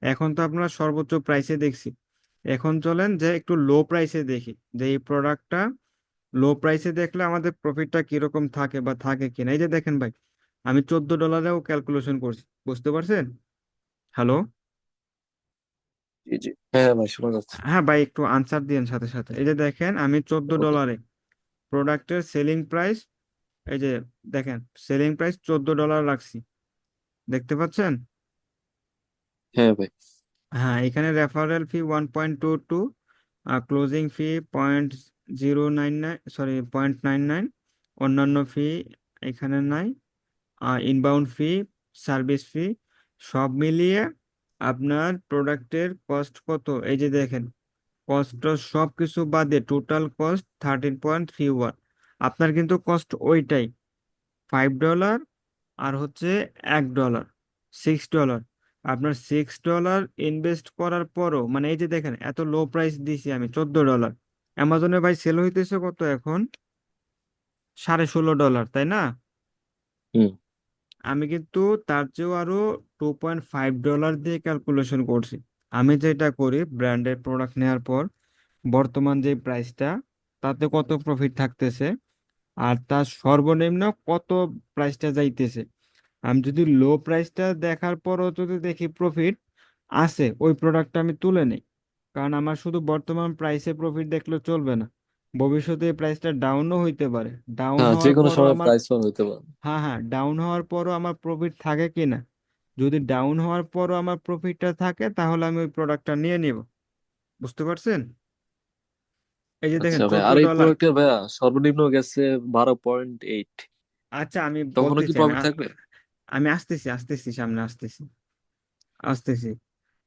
এখন তো আপনার সর্বোচ্চ প্রাইসে দেখছি, এখন চলেন যে একটু লো প্রাইসে দেখি, যে এই প্রোডাক্টটা লো প্রাইসে দেখলে আমাদের প্রফিটটা কিরকম থাকে বা থাকে কিনা। এই যে দেখেন ভাই, আমি $14-এও ক্যালকুলেশন করছি, বুঝতে পারছেন? হ্যালো? জি জি। হ্যাঁ ভাই, শোনা যাচ্ছে। হ্যাঁ ভাই, একটু আনসার দিন সাথে সাথে। এই যে দেখেন, আমি চোদ্দ ওকে। ডলারে প্রোডাক্টের সেলিং প্রাইস, এই যে দেখেন, সেলিং প্রাইস $14 রাখছি, দেখতে পাচ্ছেন? হ্যাঁ ভাই। হ্যাঁ, এখানে রেফারেল ফি 1.22, ক্লোজিং ফি 0.099, সরি 0.99, অন্যান্য ফি এখানে নাই, ইনবাউন্ড ফি, সার্ভিস ফি, সব মিলিয়ে আপনার প্রোডাক্টের কস্ট কত? এই যে দেখেন, কস্ট সব কিছু বাদে টোটাল কস্ট 13.31। আপনার কিন্তু কস্ট ওইটাই, $5 আর হচ্ছে $1, $6। আপনার $6 ইনভেস্ট করার পরও, মানে এই যে দেখেন, এত লো প্রাইস দিছি আমি $14, অ্যামাজনে ভাই সেল হইতেছে কত এখন? $16.5, তাই না? হুম। আমি কিন্তু তার চেয়েও আরো $2.5 দিয়ে ক্যালকুলেশন করছি। আমি যেটা করি ব্র্যান্ডের প্রোডাক্ট নেওয়ার পর বর্তমান যে প্রাইসটা, তাতে কত প্রফিট থাকতেছে আর তার সর্বনিম্ন কত প্রাইসটা যাইতেছে। আমি যদি লো প্রাইসটা দেখার পরও যদি দেখি প্রফিট আছে, ওই প্রোডাক্টটা আমি তুলে নেই। কারণ আমার শুধু বর্তমান প্রাইসে প্রফিট দেখলে চলবে না, ভবিষ্যতে এই প্রাইসটা ডাউনও হইতে পারে। ডাউন হ্যাঁ, যে হওয়ার কোনো পরও সময় আমার, প্রাইস ফল হইতে পারে। হ্যাঁ হ্যাঁ, ডাউন হওয়ার পরও আমার প্রফিট থাকে কিনা, যদি ডাউন হওয়ার পরও আমার প্রফিটটা থাকে তাহলে আমি ওই প্রোডাক্টটা নিয়ে নিব। বুঝতে পারছেন? এই যে দেখেন আচ্ছা ভাই, আর এই $14। প্রোডাক্টের ভাইয়া সর্বনিম্ন গেছে 12.8। আচ্ছা, আমি তখনও কি বলতেছি, প্রফিট থাকবে? আমি আসতেছি আসতেছি, সামনে আসতেছি আসতেছি।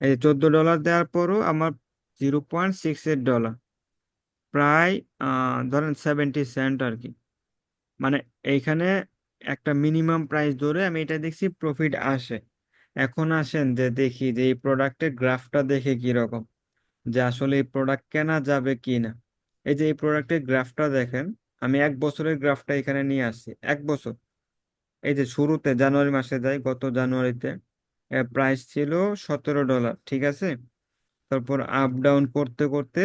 এই যে $14 দেওয়ার পরও আমার $0.68, প্রায় ধরেন 70 সেন্ট আর কি। মানে এইখানে একটা মিনিমাম প্রাইস ধরে আমি এটা দেখছি প্রফিট আসে। এখন আসেন যে দেখি যে এই প্রোডাক্টের গ্রাফটা দেখে কি রকম, যে আসলে এই প্রোডাক্ট কেনা যাবে কি না। এই যে এই প্রোডাক্টের গ্রাফটা দেখেন, আমি 1 বছরের গ্রাফটা এখানে নিয়ে আসছি, 1 বছর। এই যে শুরুতে জানুয়ারি মাসে যাই, গত জানুয়ারিতে প্রাইস ছিল $17, ঠিক আছে? তারপর আপ ডাউন করতে করতে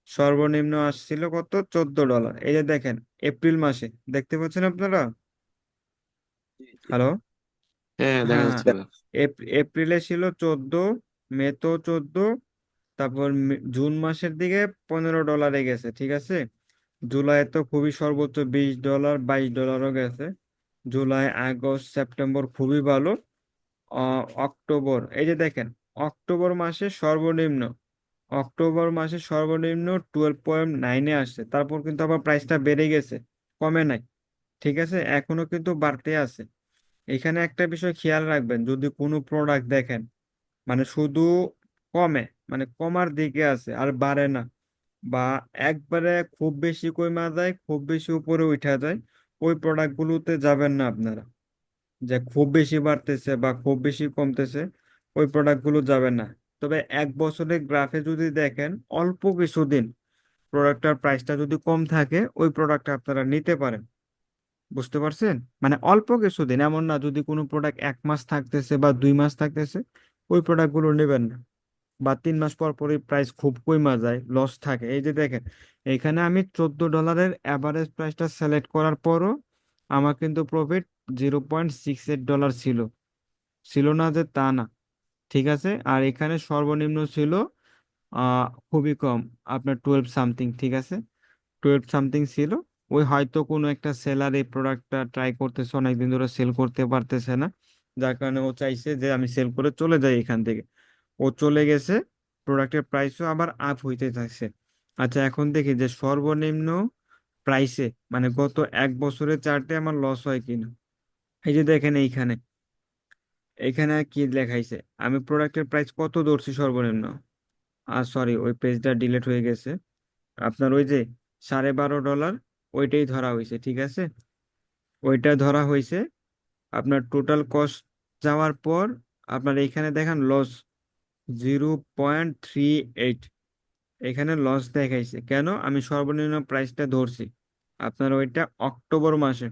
সর্বনিম্ন আসছিল কত? $14। এই যে দেখেন, এপ্রিল মাসে, দেখতে পাচ্ছেন আপনারা? জি জি। হ্যালো? হ্যাঁ, দেখা হ্যাঁ হ্যাঁ, যাচ্ছে ভাইয়া। এপ্রিলে ছিল 14, মে তো 14, তারপর জুন মাসের দিকে $15 গেছে, ঠিক আছে? জুলাই তো খুবই সর্বোচ্চ $20, $22ও গেছে। জুলাই, আগস্ট, সেপ্টেম্বর খুবই ভালো। অক্টোবর, এই যে দেখেন, অক্টোবর মাসে সর্বনিম্ন, অক্টোবর মাসে সর্বনিম্ন 12.9-এ আসছে, তারপর কিন্তু আবার প্রাইসটা বেড়ে গেছে, কমে নাই। ঠিক আছে, এখনো কিন্তু বাড়তে আছে। এখানে একটা বিষয় খেয়াল রাখবেন, যদি কোনো প্রোডাক্ট দেখেন মানে শুধু কমে, মানে কমার দিকে আছে আর বাড়ে না, বা একবারে খুব বেশি কমা যায়, খুব বেশি উপরে উঠা যায়, ওই প্রোডাক্টগুলোতে যাবেন না আপনারা। যে খুব বেশি বাড়তেছে বা খুব বেশি কমতেছে, ওই প্রোডাক্টগুলো যাবে না। তবে 1 বছরের গ্রাফে যদি দেখেন, অল্প কিছুদিন প্রোডাক্টটার প্রাইসটা যদি কম থাকে, ওই প্রোডাক্টটা আপনারা নিতে পারেন। বুঝতে পারছেন? মানে অল্প কিছুদিন, এমন না যদি কোনো প্রোডাক্ট 1 মাস থাকতেছে বা 2 মাস থাকতেছে, ওই প্রোডাক্টগুলো নেবেন না। বা 3 মাস পর পরই প্রাইস খুব কমা যায়, লস থাকে। এই যে দেখেন, এখানে আমি $14 অ্যাভারেজ প্রাইসটা সিলেক্ট করার পরও আমার কিন্তু প্রফিট $0.68 ছিল, ছিল না যে তা না। ঠিক আছে, আর এখানে সর্বনিম্ন ছিল খুবই কম, আপনার 12 সামথিং, ঠিক আছে? 12 সামথিং ছিল। ওই হয়তো কোনো একটা সেলার এই প্রোডাক্টটা ট্রাই করতেছে, অনেকদিন ধরে সেল করতে পারতেছে না, যার কারণে ও চাইছে যে আমি সেল করে চলে যাই এখান থেকে। ও চলে গেছে, প্রোডাক্টের প্রাইসও আবার আপ হইতে থাকছে। আচ্ছা, এখন দেখি যে সর্বনিম্ন প্রাইসে, মানে গত 1 বছরের চার্টে আমার লস হয় কিনা। এই যে দেখেন এইখানে, এখানে কি লেখাইছে, আমি প্রোডাক্টের প্রাইস কত ধরছি সর্বনিম্ন। সরি, ওই পেজটা ডিলিট হয়ে গেছে। আপনার ওই যে $12.5, ওইটাই ধরা হয়েছে, ঠিক আছে। ওইটা ধরা হয়েছে। আপনার টোটাল কস্ট যাওয়ার পর আপনার এইখানে দেখেন লস 0.38। এখানে লস দেখাইছে কেন, আমি সর্বনিম্ন প্রাইসটা ধরছি। আপনার ওইটা অক্টোবর মাসে।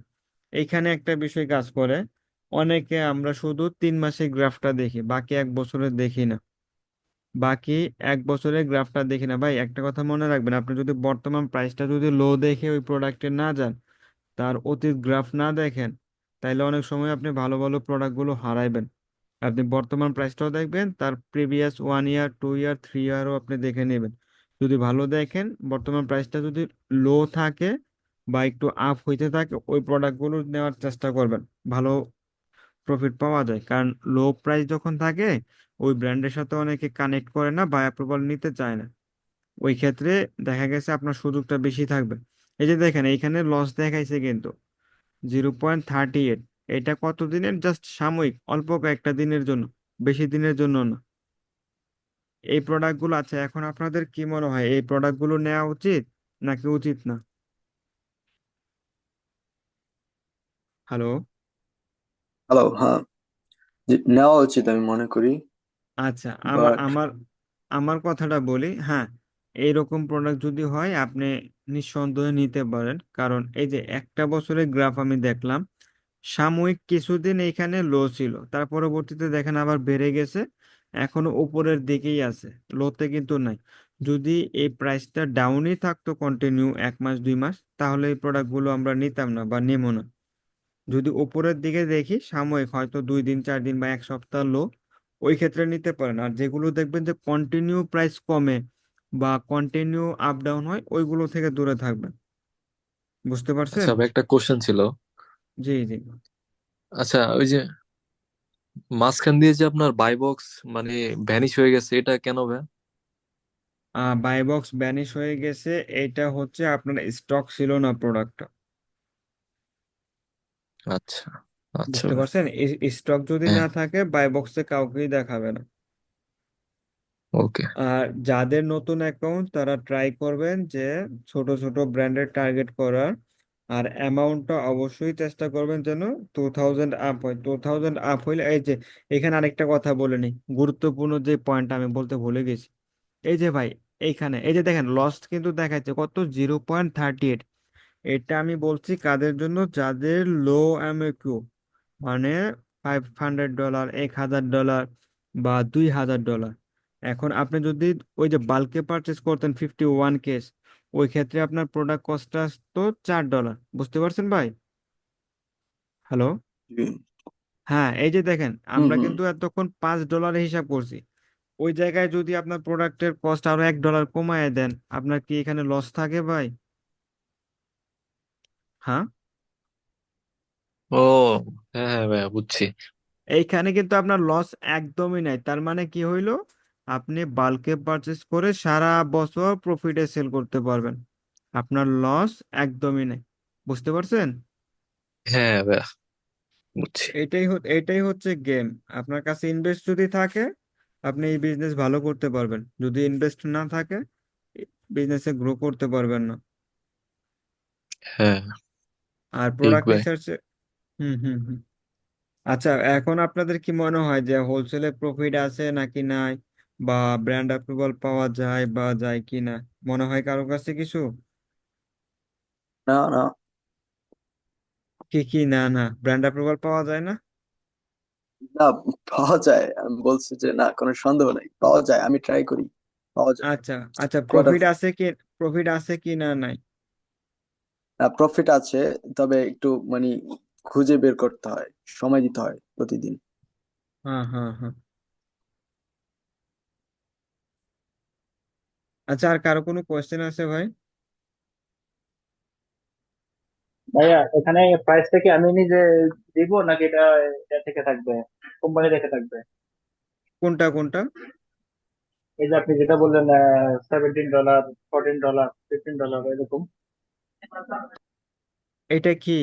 এইখানে একটা বিষয় কাজ করে, অনেকে আমরা শুধু 3 মাসের গ্রাফটা দেখি, বাকি 1 বছরের দেখি না। বাকি 1 বছরের গ্রাফটা দেখি না ভাই। একটা কথা মনে রাখবেন, আপনি যদি বর্তমান প্রাইসটা যদি লো দেখে ওই প্রোডাক্টে না যান, তার অতীত গ্রাফ না দেখেন, তাইলে অনেক সময় আপনি ভালো ভালো প্রোডাক্টগুলো হারাইবেন। আপনি বর্তমান প্রাইসটাও দেখবেন, তার প্রিভিয়াস 1 ইয়ার, 2 ইয়ার, 3 ইয়ারও আপনি দেখে নেবেন। যদি ভালো দেখেন, বর্তমান প্রাইসটা যদি লো থাকে বা একটু আপ হইতে থাকে, ওই প্রোডাক্টগুলো নেওয়ার চেষ্টা করবেন। ভালো প্রফিট পাওয়া যায়, কারণ লো প্রাইস যখন থাকে ওই ব্র্যান্ডের সাথে অনেকে কানেক্ট করে না বা অ্যাপ্রুভাল নিতে চায় না। ওই ক্ষেত্রে দেখা গেছে আপনার সুযোগটা বেশি থাকবে। এই যে দেখেন এইখানে লস দেখাইছে কিন্তু 0.38। এটা কত দিনের, জাস্ট সাময়িক, অল্প কয়েকটা দিনের জন্য, বেশি দিনের জন্য না। এই প্রোডাক্টগুলো আছে, এখন আপনাদের কি মনে হয় এই প্রোডাক্টগুলো নেওয়া উচিত নাকি উচিত না? হ্যালো। হ্যালো, হ্যাঁ, জি, নেওয়া উচিত আমি মনে করি। আচ্ছা, আমার বাট আমার আমার কথাটা বলি, হ্যাঁ, এইরকম প্রোডাক্ট যদি হয় আপনি নিঃসন্দেহে নিতে পারেন, কারণ এই যে একটা বছরের গ্রাফ আমি দেখলাম, সাময়িক কিছুদিন এইখানে লো ছিল, তার পরবর্তীতে দেখেন আবার বেড়ে গেছে, এখনো উপরের দিকেই আছে, লোতে কিন্তু নাই। যদি এই প্রাইসটা ডাউনই থাকতো কন্টিনিউ 1 মাস 2 মাস, তাহলে এই প্রোডাক্টগুলো আমরা নিতাম না বা নেবো না। যদি উপরের দিকে দেখি সাময়িক, হয়তো 2 দিন 4 দিন বা 1 সপ্তাহ লো, ওই ক্ষেত্রে নিতে পারেন। আর যেগুলো দেখবেন যে কন্টিনিউ প্রাইস কমে বা কন্টিনিউ আপ ডাউন হয়, ওইগুলো থেকে দূরে থাকবেন। বুঝতে আচ্ছা পারছেন? ভাই, একটা কোশ্চেন ছিল। জি জি। আচ্ছা, ওই যে মাঝখান দিয়ে যে আপনার বাই বক্স মানে ভ্যানিশ হয়ে গেছে, এটা কেন ভাই? বাই বক্স ব্যানিশ হয়ে গেছে, এটা হচ্ছে আপনার স্টক ছিল না প্রোডাক্টটা। আচ্ছা, আচ্ছা বুঝতে ভাই। পারছেন, স্টক যদি হ্যাঁ। না থাকে বাই বক্সে কাউকেই দেখাবে না। ওকে। আর যাদের নতুন অ্যাকাউন্ট তারা ট্রাই করবেন যে ছোট ছোট ব্র্যান্ডের টার্গেট করার। আর অ্যামাউন্টটা অবশ্যই চেষ্টা করবেন যেন 2000 আপ হয়। 2000 আপ হইলে, এই যে এখানে আরেকটা কথা বলে নিই, গুরুত্বপূর্ণ যে পয়েন্টটা আমি বলতে ভুলে গেছি। এই যে ভাই, এইখানে এই যে দেখেন লস্ট কিন্তু দেখাচ্ছে কত, 0.38। এটা আমি বলছি কাদের জন্য, যাদের লো এমএকিউ, মানে $500, $1000 বা $2000। এখন আপনি যদি ওই যে বাল্কে পারচেস করতেন 51 কেস, ওই ক্ষেত্রে আপনার প্রোডাক্ট কস্টটা আসতো $4। বুঝতে পারছেন ভাই? হ্যালো। হ্যাঁ, এই যে দেখেন হুম, আমরা হুম। কিন্তু এতক্ষণ $5 হিসাব করছি। ওই জায়গায় যদি আপনার প্রোডাক্টের কস্ট আরো $1 কমায় দেন, আপনার কি এখানে লস থাকে ভাই? হ্যাঁ। ও, হ্যাঁ হ্যাঁ ভাই, বুঝছি। এইখানে কিন্তু আপনার লস একদমই নাই। তার মানে কি হইলো, আপনি বাল্কে পারচেস করে সারা বছর প্রফিটে সেল করতে পারবেন, আপনার লস একদমই নাই। বুঝতে পারছেন? হ্যাঁ ভাই, বুঝছি। এটাই হচ্ছে গেম। আপনার কাছে ইনভেস্ট যদি থাকে, আপনি এই বিজনেস ভালো করতে পারবেন। যদি ইনভেস্ট না থাকে, বিজনেসে গ্রো করতে পারবেন না। হ্যাঁ, আর ঠিক প্রোডাক্ট ভাই। রিসার্চ। হুম হুম হুম। আচ্ছা, এখন আপনাদের কি মনে হয় যে হোলসেলে প্রফিট আছে নাকি নাই, বা ব্র্যান্ড অ্যাপ্রুভাল পাওয়া যায় বা যায় কি না? মনে হয় কারো কাছে কিছু? না, না, কি কি না না, ব্র্যান্ড অ্যাপ্রুভাল পাওয়া যায় না? না, পাওয়া যায়, আমি বলছি যে না, কোনো সন্দেহ নেই, পাওয়া যায়, আমি ট্রাই করি, পাওয়া যায়। আচ্ছা আচ্ছা, বাট প্রফিট আছে কি না নাই? প্রফিট আছে, তবে একটু মানে খুঁজে বের করতে হয়, সময় দিতে হয় প্রতিদিন। হ্যাঁ হ্যাঁ হ্যাঁ। আচ্ছা, আর কারো কোনো কোয়েশ্চেন আছে ভাই? ভাইয়া, এখানে প্রাইসটা কি আমি নিজে দিব নাকি এটা এটা থেকে থাকবে, কোম্পানি থেকে থাকবে? কোনটা কোনটা? এই যে আপনি যেটা বললেন, $17, $14, $15 এরকম। এটা কি?